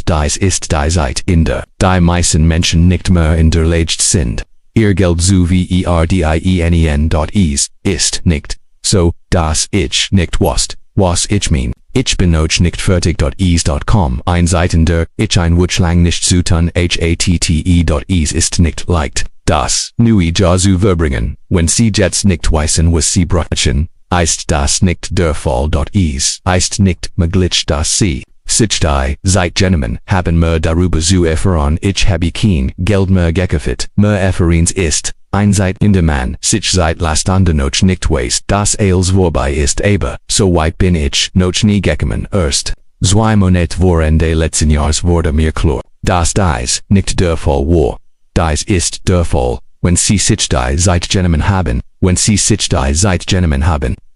Dies ist die Zeit, in der die meisten Menschen nicht mehr in der Lage sind, ihr Geld zu verdienen. Es ist nicht so, dass ich nicht wusste, was ich mein. Ich bin noch nicht fertig. Es.com, ein Zeit in der ich ein Woche lang nicht zu tun hatte. Es ist nicht leicht, das neue Jahr zu verbringen, wenn sie jetzt nicht wissen, was sie brauchen, ist das nicht der Fall. Es ist nicht möglich, dass sie sich die Zeit genommen haben, mehr darüber zu erfahren. Ich habe kein Geld mehr gekauft, mehr erfahrens ist ein Zeit, in der man sich Zeit lässt und noch nicht weiß, dass alles vorbei ist, aber so weit bin ich noch nie gekommen. Erst 2 Monate vor Ende letzten Jahres wurde mir klar, dass dies nicht der Fall war. Dies ist der Fall, wenn sie sich die Zeit genommen haben,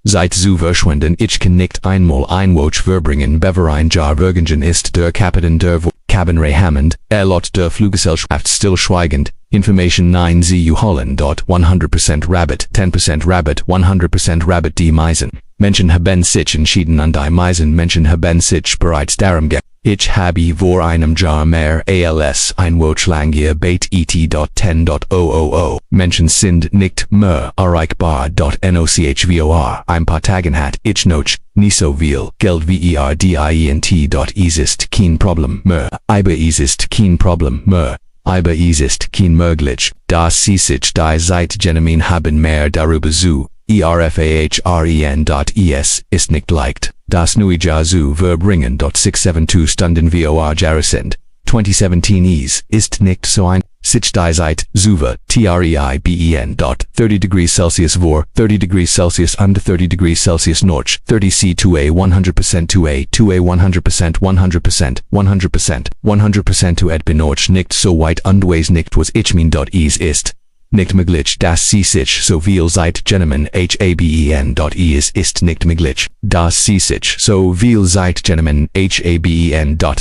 Zeit zu verschwenden. Ich kann nicht einmal ein Woche verbringen, bevor ein Jahr vergangen ist. Der Kapitän der Cabinre Hammond, lot der Fluggesellschaft stillschweigend, Information 9 zu Holland. 100% Rabbit, 10% Rabbit, 100% Rabbit die Meisen. Menschen haben sich entschieden an die Meisen. Menschen haben sich bereits darum geändert. Ich habe vor einem Jahr mehr als ein Wochenlange Bait et.10.000. Menschen sind nicht mehr erreichbar. Noch ein paar Tagen hat ich noch nicht so viel Geld wie dient. Es ist kein Problem mehr. Aber es ist kein Problem mehr. Aber es ist kein möglich, dass sie sich die Zeit genommen haben mehr darüber zu erfahren. Es ist nicht leicht, das neue Jahr zu verbringen. 672 Stunden vor Jahre sind. 2017 ist nicht so ein sich die Zeit zu vertreiben. 30 degrees Celsius vor, 30 degrees Celsius under 30 degrees Celsius noch, 30 C to A 100% to A 100%, 100%, 100%, 100% to et bin noch nicht so weit underways nicht was ich mein. Es ist nicht möglich, dass sie sich so viel Zeit genommen haben. Es ist nicht möglich, dass sie sich so viel Zeit genommen haben.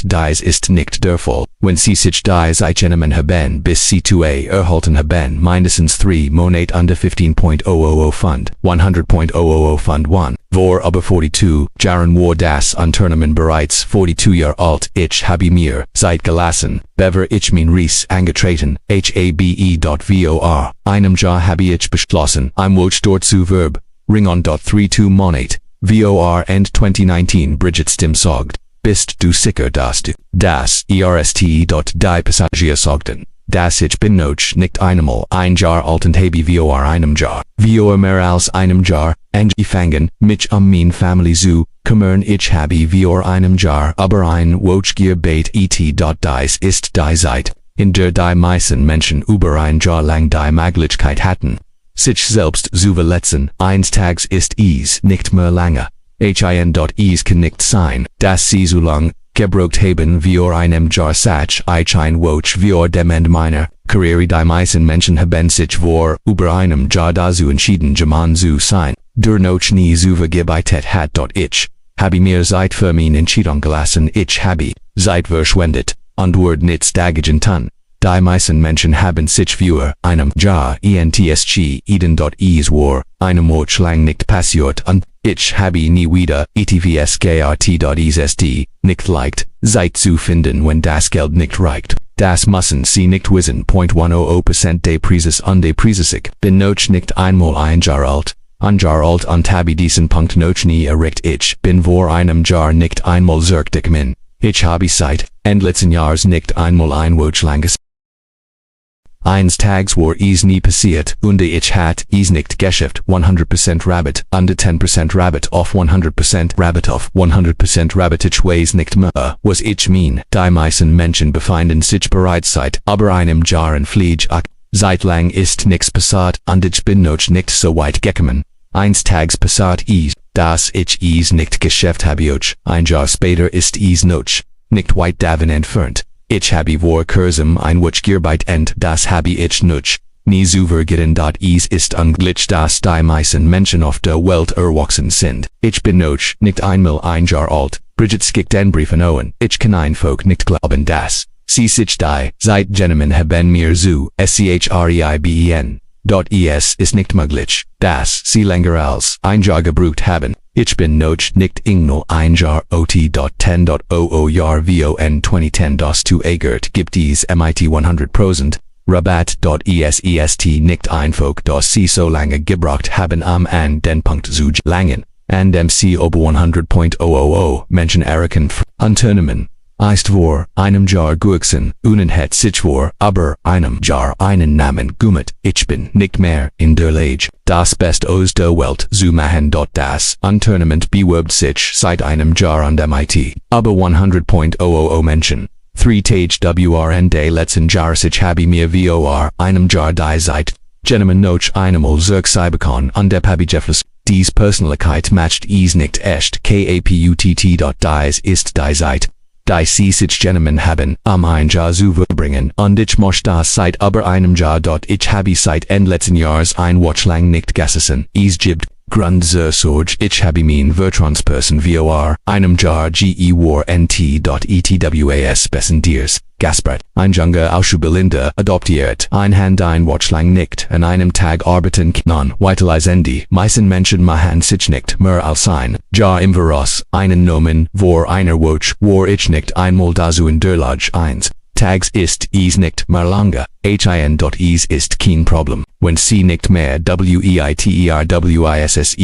Dies ist nicht der Fall. Wenn sie sich die Zeit genommen haben, bis sie zu A erhalten haben, mindestens 3 Monate under 15.000 Fund, 100.000 Fund 1. Vor aber 42 Jahren war das Unternehmen bereits 42 Jahre alt. Ich habe mir Zeit gelassen, bevor ich mein Ries angetreten habe. Vor einem Jahr habe ich beschlossen, einmal dort zu verbringen. 32 Monate. Vor End 2019 Bridget Stim sagt, bist du sicher, dass du das erst. Die Passagier sagten, dass ich bin noch nicht einmal ein Jahr alt und habe vor einem Jahr, vor mehr als einem Jahr, angefangen, mich mein Family zu kümmern. Ich habe vor einem Jahr aber ein Wochengebet et. Dies ist die Zeit, in der die meisten Menschen über ein Jahr lang die Möglichkeit hatten, sich selbst zu verletzen. Eines Tages ist es nicht mehr lange. Es kann nicht sein, dass sie so lang gebraucht haben vor einem Jahr. Sach ich ein Woch vor dem Ende meiner Karriere. Die meisten Menschen haben sich vor über einem Jahr dazu entschieden, German zu sein. Der noch nie zu vergebeitet hat. Ich habe mir Zeit für meine Entscheidung gelassen. Ich habe Zeit verschwendet und wurde nichts dagegen tun. Die meisten Menschen haben sich vor einem Jahr entschieden. Es war einem Woch lang nicht passiert und ich habe nie wieder etwas gehabt. Es ist nicht leicht, Zeit zu finden, wenn das Geld nicht reicht. Das müssen Sie nicht wissen. 100% des Preises und des Preises. Ich bin noch nicht einmal ein Jahr alt. Ein Jahr alt und habe diesen Punkt noch nie erreicht. Ich bin vor einem Jahr nicht einmal süchtig min. Ich habe seit letzten Jahres nicht einmal ein Woch langes. Eines Tages war es nie passiert und ich hat es nicht geschafft. 100% Rabbit under 10% Rabbit off 100% Rabbit off 100% Rabbit. Ich weiß nicht mehr, was ich mein. Die meisten Menschen befinden sich bereits seit aber einem Jahr in Fliege. Seit lang ist nichts passiert und ich bin noch nicht so weit gekommen. Eines Tages passiert es, dass ich es nicht geschafft habe. Ein Jahr später ist es noch nicht weit davon entfernt. Ich habe vor kurzem ein Wochengebet und das habe ich noch nie so vergessen. Es ist unglücklich, dass die meisten Menschen auf der Welt erwachsen sind. Ich bin noch nicht einmal ein Jahr alt. Bridget schickt den Brief an Owen. Ich kann einfach nicht glauben, dass sie sich die Zeit genommen haben mir zu schreiben. Es ist nicht möglich, dass sie länger als ein Jahr gebraucht haben. Ich bin noch nicht einmal ein Jahr alt. 10.00 Jahr von 2010 das zu Egert gibt es mit 100% Rabatt. Es ist nicht einfach, dass sie so lange gebraucht haben, an den Punkt zu gelangen, an dem sie über 100.000 Menschen erreichen. Unternehmen ist vor einem Jahr gewachsen und hat sich vor aber einem Jahr einen Namen gemacht. Ich bin nicht mehr in der Lage, das Beste aus der Welt zu machen. Das Unternehmen bewirbt sich seit einem Jahr an dem IT, aber 100.000 Menschen. 3 Tage WRN des letzten Jahres. Ich habe mir vor einem Jahr die Zeit genommen, noch einmal zurückzubekommen und der habe Jeffles. Dies Persönlichkeit matcht es nicht echt. Kaputt. Dies ist die Zeit, die sie sich genommen haben, ein Jahr zu verbringen, und ich möchte das seit aber einem Jahr. Ich habe seit Ende letzten Jahres ein Woch lang nicht gesessen. Es gibt Grund zur Sorge, ich habe mein Vertransperson vor einem Jahr gewort.etwas bessen dirs, Gaspard, ein junge Auszubildender adoptiert, ein Hand ein Watchlang nicht, an einem Tag arbeiten non, weiterleisende, meisten Menschen machen sich nicht mehr als ein Jahr im Voraus, einen Nomen, vor einer Woche, war ich nicht einmal dazu in der Lage 1. Tags ist is nicht mehr lange, is ist kein Problem, wenn sie nicht mehr weiterwissens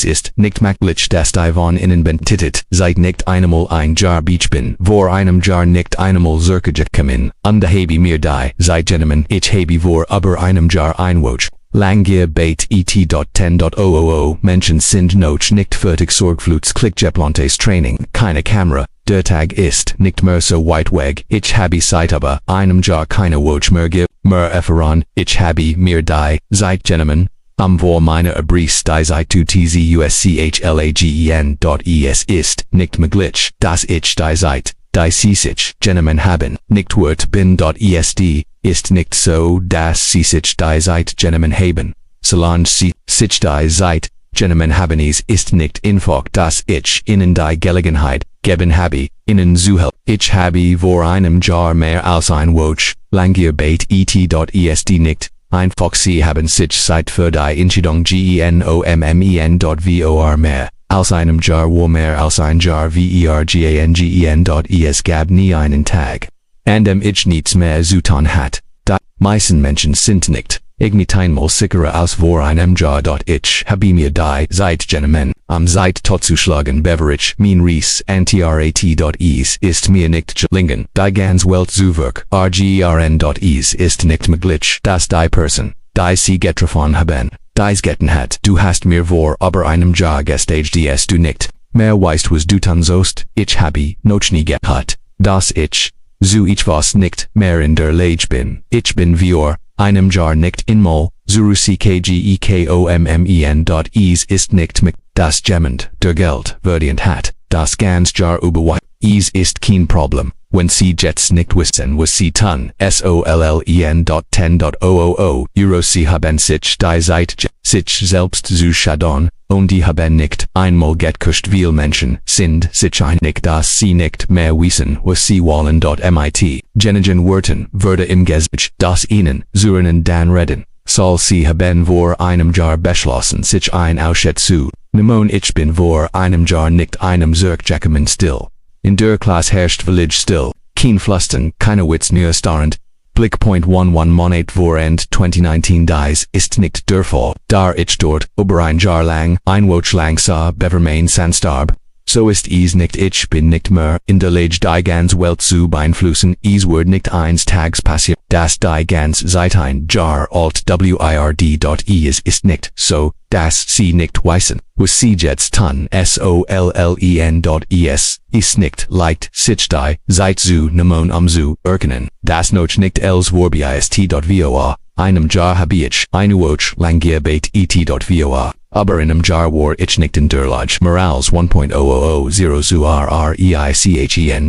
ist nicht möglich, dass die von innen bentitet, seit nicht einmal ein Jahr beach bin, vor einem Jahr nicht einmal zirka kommen, und habe mir die, seit Gentlemen, ich habe vor aber einem Jahr ein Woche. Lange bait et.10.000 Menschen sind noch nicht fertig Sorgfluts-Klickjeplantes Training, keine Kamera, der Tag ist nicht mehr so weit weg, ich habe seit aber einem Jahr keine Woche mehr erfahren, ich habe mir die, seit Gentlemen, vor meiner Abris die Zeit zu tzuschlagen.es ist nicht möglich, dass ich die Zeit, die sie sich Gentlemen haben, nicht wert bin.esd, ist nicht so, dass sie sich die Zeit Gentlemen haben. Solange sie sich die Zeit Gentlemen haben ist nicht einfach, dass ich ihnen die Gelegenheit geben habe, ihnen zu helfen. Ich habe vor einem Jahr mehr als ein Woche, lange bait et.esd nicht, einfach sie haben sich seit für die Entscheidung genommen.vor mehr als einem Jahr war mehr als ein Jahr vergangen.es gab nie einen Tag, an dem ich nichts mehr zu tun hat. Die meisten Menschen sind nicht, ich nicht einmal sicherer als vor einem Jahr. Ich habe mir die Zeit Gentlemen, Zeit totzuschlagen beverage, mein Ries antrat.es ist mir nicht gelingen, die ganz Welt zu werk, rgern.es ist nicht möglich, dass die Person, die sie getroffen haben, dies getten hat, du hast mir vor aber einem Jahr gestaged du nicht, mehr weißt was du tun sollst, ich habe noch nie gehabt, dass ich, so etwas nicht mehr in der Lage bin, ich bin vor einem Jahr nicht einmal, zu ckgekommen.es ist nicht mit, das jemand, der Geld verdient hat, das ganz Jahr überweit, es ist kein Problem. Wenn sie jetzt nicht wissen, was sie tun, sollen.10.000 sie haben sich die Zeit sich selbst zu schaden, und die haben nicht einmal gekuscht viel Menschen sind sich einig, dass sie nicht mehr wissen, was sie wollen. Mit genigen Worten würde im Gesicht, das ihnen zuhören dann reden, soll sie haben vor einem Jahr beschlossen sich ein Ausschnitt zu nehmen. Ich bin vor einem Jahr nicht einem zurückgekommen still. In der Klasse herrscht village still, kein Flüstern, keine Witz nur starrend. Blickpoint 11 Monat vor End 2019 dies ist nicht der Fall, da ich dort, über ein Jahr lang, ein Woche lang sah bevermain sanstarb. So ist es nicht, ich bin nicht mehr in der Lage die ganz Welt zu beeinflussen, es wird nicht eins Tags passieren, dass die ganz seit ein Jahr alt wird. Ist nicht so, dass sie nicht wissen, was sie jetzt tun, sollen.es, ist nicht leicht, sich die Zeit zu nehmen zu erkennen, das noch nicht els vorbist.voa, einem Jahr habe ich eine Woche lang gearbeitet et.voa. Aber in einem Jahr war ich nicht in der Lage mehr als 1.0000 zu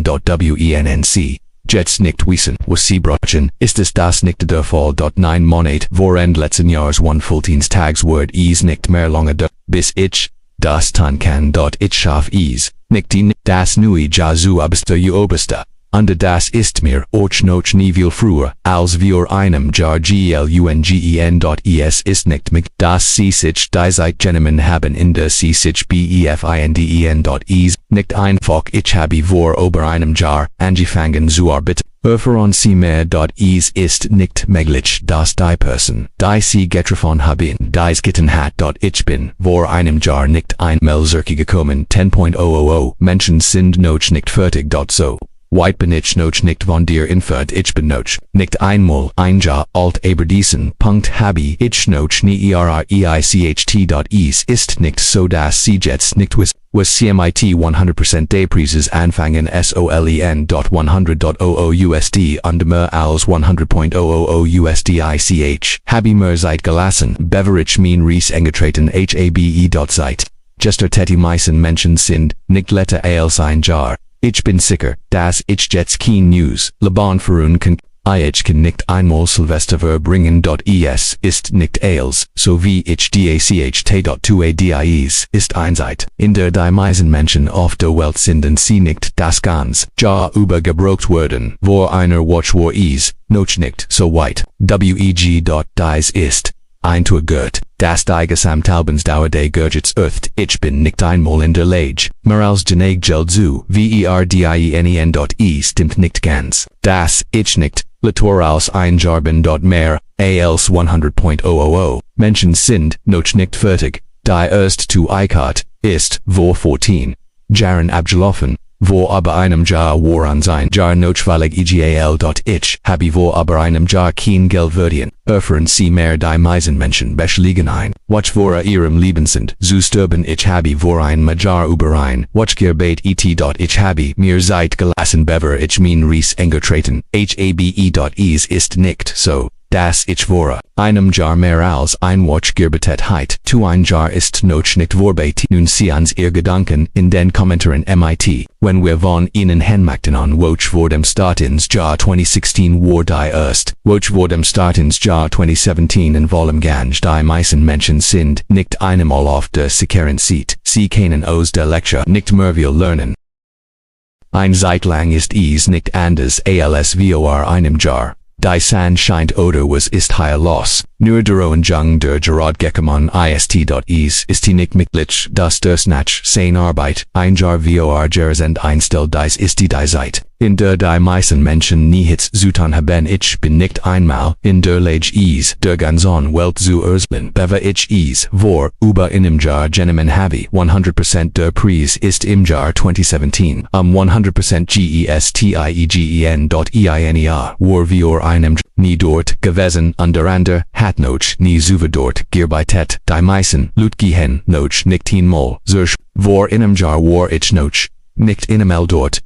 rreichen.wennc. Jetzt nicht wissen, was sie brauchen, ist es das nicht der Fall. 9 Monat vor End letzten Jahres 1 Fulldienstags wird es nicht mehr lange bis ich das tun kann. Ich schaff es nicht die das neue Jahr zu oberster oberster. Und das ist mir auch noch nie viel früher, als vor einem Jahr gelungen.es ist nicht mit, dass sie sich die Zeit Gentlemen haben in der sie sich befinden.es, nicht einfach ich habe vor über einem Jahr angefangen zu arbeiten, erfahren sie mehr. Es ist nicht möglich, dass die Person, die sie getroffen haben, dies getan hat. Ich bin vor einem Jahr nicht einmal zurückgekommen. 10.000 Menschen sind noch nicht fertig. So. White bin ich noch nicht von dir entfernt, ich bin noch nicht einmal ein Jahr alt, aber diesen Punkt habe ich noch nie erreicht. Es ist nicht so, dass sie jetzt nicht wissen, was CMIT 100% des Preises anfangen solen.100.00 USD und mehr als 100.000 USD habe mir Zeit gelassen, beverage mein Ries eingetreten habe. Zeit. Gester Teti meisten Menschen sind nicht letter als ein Jahr. Ich bin sicher, dass ich jetzt kein News, Laban Farun kann. Ich kann nicht einmal Silvester verbringen. Es ist nicht alles, so wie ich dacht. Dies ist Einzeit. In der die meisten Menschen auf der Welt sind sie nicht das ganz Jahr über gebraucht werden. Vor einer Watch war is, noch nicht so weit. Weg. Dies ist ein Tourgurt, das die Gesamtalbensdauer des Gurgits irrt. Ich bin nicht einmal in der Lage, mir als Genegeld zu verdien. Stimmt nicht ganz. Das ich nicht, Littorals ein Jahr bin. Mehr, als 100.000 Menschen sind noch nicht fertig. Die erst zu Eichart ist vor 14 Jahren abgelaufen. Vor aber einem Jahr war an sein Jahr notwendig egal. Ich habe vor aber einem Jahr kein Geld verdienen. Erfahren Sie mehr die meisten Menschen beschlägen ein. Watch vor ihrem Leben sind. Zu sterben. Ich habe vor ein Jahr über ein Watch gearbeitet. Ich habe mir Zeit gelassen bever ich mein Ries engetreten. Habe. Es ist nicht so, dass ich vor einem Jahr mehr als ein Watch gearbeitet heit. Zu ein Jahr ist noch nicht vorbei. Nun Sie ans ihr Gedanken in den Kommentaren mit. Wenn wir von Ihnen hinmachten an Watch vor dem Start ins Jahr 2016 war die erst. Watch vor dem Start ins Jahr 2017 in vollem Gange. Die meisten Menschen sind nicht einmal auf der sicheren Seat. Sie können aus der Lecture nicht mehr viel lernen. Ein Zeit lang ist es nicht anders als vor einem Jahr. Die San scheint oder was ist hier los? Nur der Oenjung der Gerard Geckmann ist. Es ist nicht möglich, dass das nach sein Arbeit ein Jahr vor Gersend einstellt. Dies ist die Zeit, in der die meisten Menschen nichts zu tun haben. Ich bin nicht einmal in der Lage der ganzen Welt zu erzählen. Bever ich es vor über einem Jahr genommen habe. 100% der Preis ist im Jahr 2017 100% gestiegen. War vor einem nie dort gewesen. Under hat noch nie zuver dort gearbeitet. Die meisten Leute gehen noch nicht einmal durch. Vor einem Jahr war ich noch nicht einmal dort.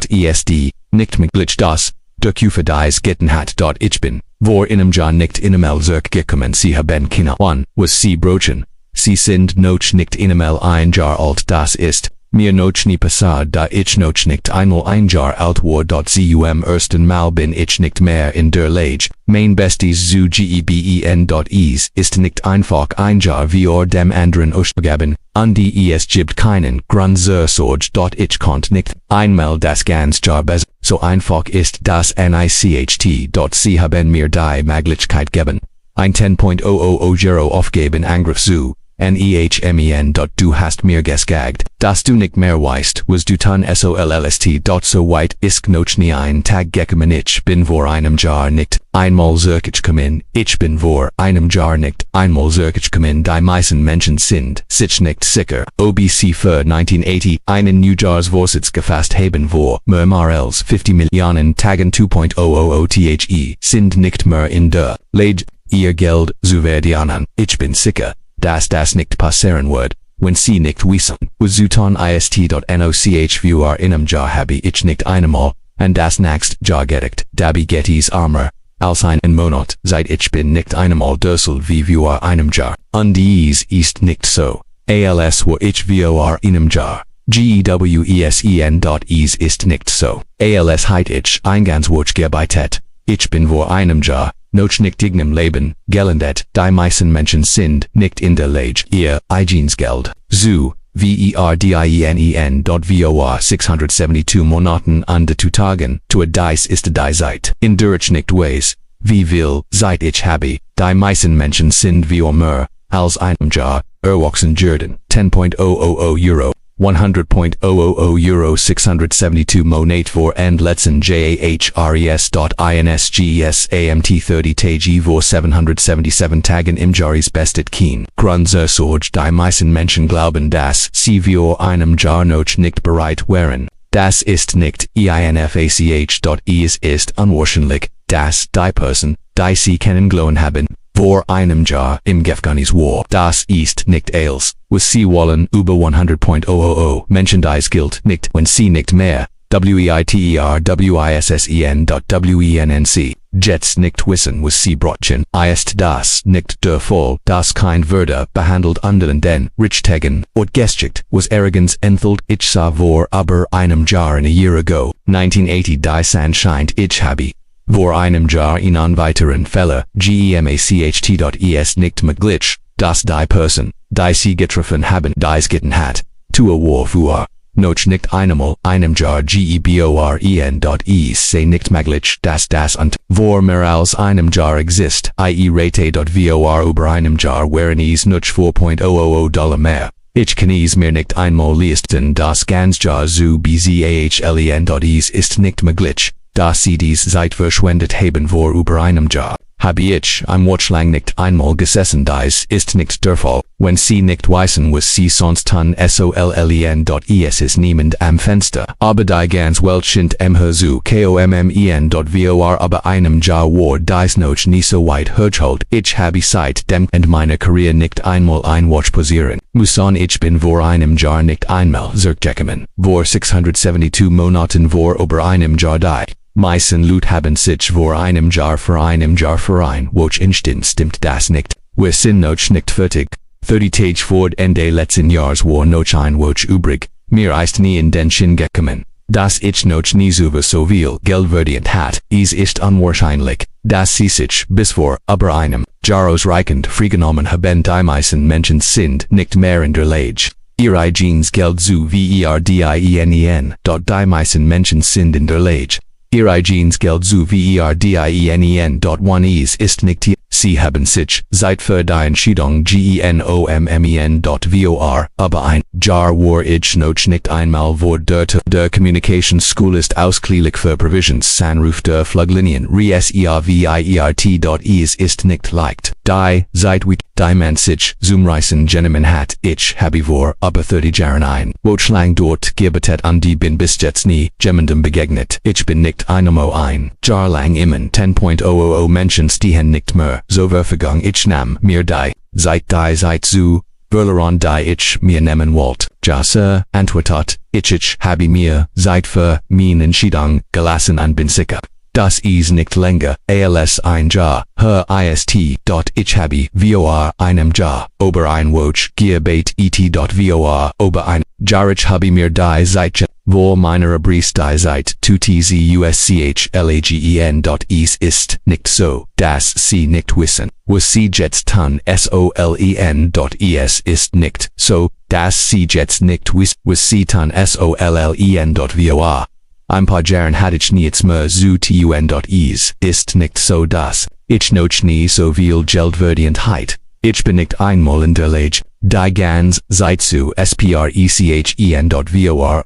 Est nicht möglich, dass der Kufer dies getan hat. Ich bin vor einem Jahr nicht einmal zurückgekommen. Sie haben keine Ahnung, was sie brauchen. Sie sind noch nicht einmal ein Jahr alt. Das ist mir noch nie passiert, da ich noch nicht einmal ein Jahr alt war. Zum ersten Mal bin ich nicht mehr in der Lage, mein Bestes zu geben. Es ist nicht einfach ein Jahr vor dem anderen auszugeben, und es gibt keinen Grund zur Sorge. Ich konnte nicht einmal das ganze Jahr besser. So einfach ist das nicht. Sie haben mir die Möglichkeit geben, ein 10.000 € aufgeben Angriff zu nehmen. Du hast mir gesagt, dass du nicht mehr weißt, was du tun sollst. So weit ist noch nie ein Tag gekommen. Ich bin vor einem Jahr nicht einmal zurückgekommen. Ich bin vor einem Jahr nicht einmal zurückgekommen. Die meisten Menschen sind sich nicht sicher, ob sie für 1980 einen Neujahrsvorsitz gefasst haben. Vor mehr als 50 Millionen Tagen 2.000 The sind nicht mehr in der Lage, ihr Geld zu verdienen. Ich bin sicher, dass das nicht passieren wird, wenn sie nicht wissen, was zu tun ist. Noch vor einem Jahr habe ich nicht einmal an das nächste Jahr gedacht. Dabei geht es armer als einen Monat. Seit ich bin nicht einmal dursel wie vor einem Jahr. Und dies ist nicht so. Als war ich vor einem Jahr. Gewesen. Es ist nicht so. Als heit ich eingangs Watch gearbeitet. Ich bin vor einem Jahr noch nicht dignem Leben gelandet. Die meisten Menschen sind nicht in der Lage, ihr eigenes Geld zu verdienen. Vor 672 Monaten an de Tagen. Dies ist die Zeit, in der ich nicht weiß, wie viel Zeit ich habe. Die meisten Menschen sind vor mehr als einem Jahr erwachsen geworden. 10.000 €. 100.000 672 Monat vor and letzen jahres.insges.amt 30 Tage vor 777 Tagen im Jahres bestet kein Grund zur Sorge. Die meisten Menschen glauben, dass sie vor einem Jahr noch nicht bereit wären. Das ist nicht einfach. Es ist unwahrscheinlich, dass die Person, die sie kennengelernt haben, vor einem Jahr im Gefängnis war. Das ist nicht als, was sie wollen. Über 100.000 Menschen. Dies gilt nicht, wenn sie nicht mehr wissensnc Jets nicht wissen, was sie brauchen. Ist das nicht der Fall, dass kein Würde behandelt anderen den Richtigen und gestrickt, was Arroganz enthält. Ich sah vor aber einem Jahr a year ago, 1980. Die San scheint ich habe vor einem Jahr in an weiteren Fälle, gemacht.es nicht möglich, dass die Person, die sie getroffen haben, dies getan hat, zu vor. Noch nicht einmal, einem Jahr geboren.es sei nicht möglich, dass das und vor mehr als einem Jahr exist, i.e. rate.vor über einem Jahr wären es noch $4.000 mehr. Ich kann es mir nicht einmal leisten, das ganze Jahr zu bezahlen.es ist nicht möglich, dass sie dies Zeit verschwendet haben vor über einem Jahr. Habe ich am Watchlang nicht einmal gesessen, dies ist nicht der Fall, wenn sie nicht wissen, was sie sonst tun sollen.es ist niemand am Fenster, aber die ganz Welt sind zu kommen.vor aber einem Jahr war dies noch nie so weit hergeholt, ich habe seitdem und meine Karriere nicht einmal ein Watch posieren müssen, ich bin vor einem Jahr nicht einmal zurückgekommen, vor 672 Monaten vor über einem Jahr die meisten Leute haben sich vor einem Jahr für ein Watch instant stimmt das nicht. Wir sind noch nicht fertig. 30 Tage vor Ende letzten Jahres war noch ein Watch übrig. Mir ist nie in den Sinn gekommen, dass ich noch nie so viel Geld verdient hat. Es ist unwahrscheinlich, dass sie sich bis vor über einem Jahr ausreichend freegenommen haben. Die meisten Menschen sind nicht mehr in der Lage, ihr eigenes Geld zu verdienen. Die meisten Menschen sind in der Lage, ihr eigenes Geld zu verdienen. Es ist nicht hier. Sie haben sich seit für die Entscheidung genommen.vor, aber ein Jahr war ich noch nicht einmal vor der Communication School ist ausschließlich für Provisions Anruf der Fluglinien reserviert.es ist nicht leicht. Die seit wie die man sich zumreißen genommen hat, ich habe vor über 30 Jahren ein Watchlang dort gebetet und die bin bis jetzt nie jemandem begegnet. Ich bin nicht einmal ein Jahr lang immen 10.000 Menschen stehen nicht mehr so vergangen. Ich nahm mir die Zeit zu verloren, die ich mir nehmen wollte. Ja, Sir, antwortet ich habe mir Zeit für meine Entscheidung gelassen und bin sicher, dass es nicht länger als ein Jahr her ist. Ich habe vor einem Jahr über ein Watch gebetet.vor über ein Jahr. Ich habe mir die Zeit wo meine Abris die Zeit zu tzuschlagen. Es ist nicht so, dass sie nicht wissen, was sie jetzt tun sollen. Es ist nicht so, dass sie jetzt nicht wissen, was sie tun sollen. Vor ein paar Jahren hatte ich nichts mehr zu tun. Es ist nicht so, dass ich noch nie so viel Geld verdient habe. Ich bin nicht einmal in der Lage, die ganze Zeit zu sprechen.vor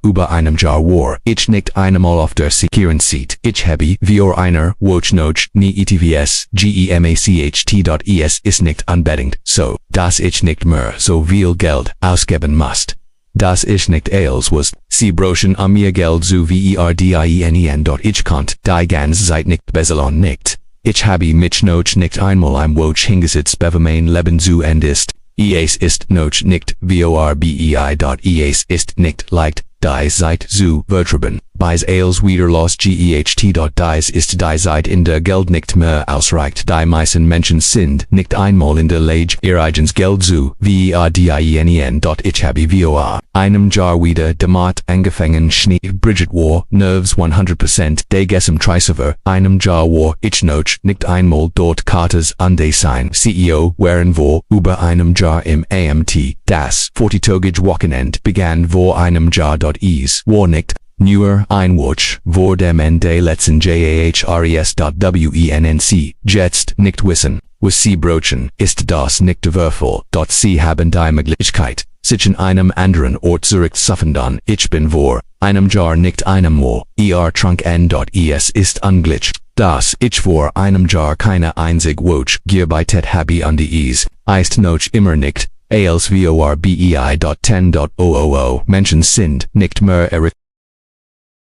über einem Jahr war ich nicht einmal auf der sicheren Seite. Ich habe vor einer Watch noch nie etwas gemacht.es ist nicht unbedingt so, dass ich nicht mehr so viel Geld ausgeben muss. Dass ich nicht als was, sie brauchen mir Geld zu verdienen. Ich konnte die ganze Zeit nicht bezahlen nicht. Ich habe mich noch nicht einmal am Watch hingesetzt, bevor mein Leben zu Ende ist. Es ist noch nicht vorbei. Es ist nicht leicht, die Zeit zu vertreiben. Bis als wieder los geht. Dies ist die Zeit in der Geld nicht mehr ausreicht. Die meisten Menschen sind nicht einmal in der Lage, ihr eigenes Geld zu verdienen. Ich habe vor einem Jahr wieder damit angefangen. Schnee Bridget war nerves 100% degesem Tricever. Einem Jahr war ich noch nicht einmal dort Carters und sein CEO waren vor über einem Jahr im AMT. Das 40-tägige Wochenende begann vor einem Jahr. Es war nicht nur ein Watch vor dem Ende letzten Jahres.wennc jetzt nicht wissen, was sie brauchen, ist das nicht der Fall. Sie haben die Möglichkeit, sich in einem anderen Ort zurückzufinden. Ich bin vor einem Jahr nicht einmal ertrunken. Es ist unglücklich, dass ich vor einem Jahr keine einzige Watch gearbeitet habe und es ist noch immer nicht als vorbei.10.000 Menschen sind nicht mehr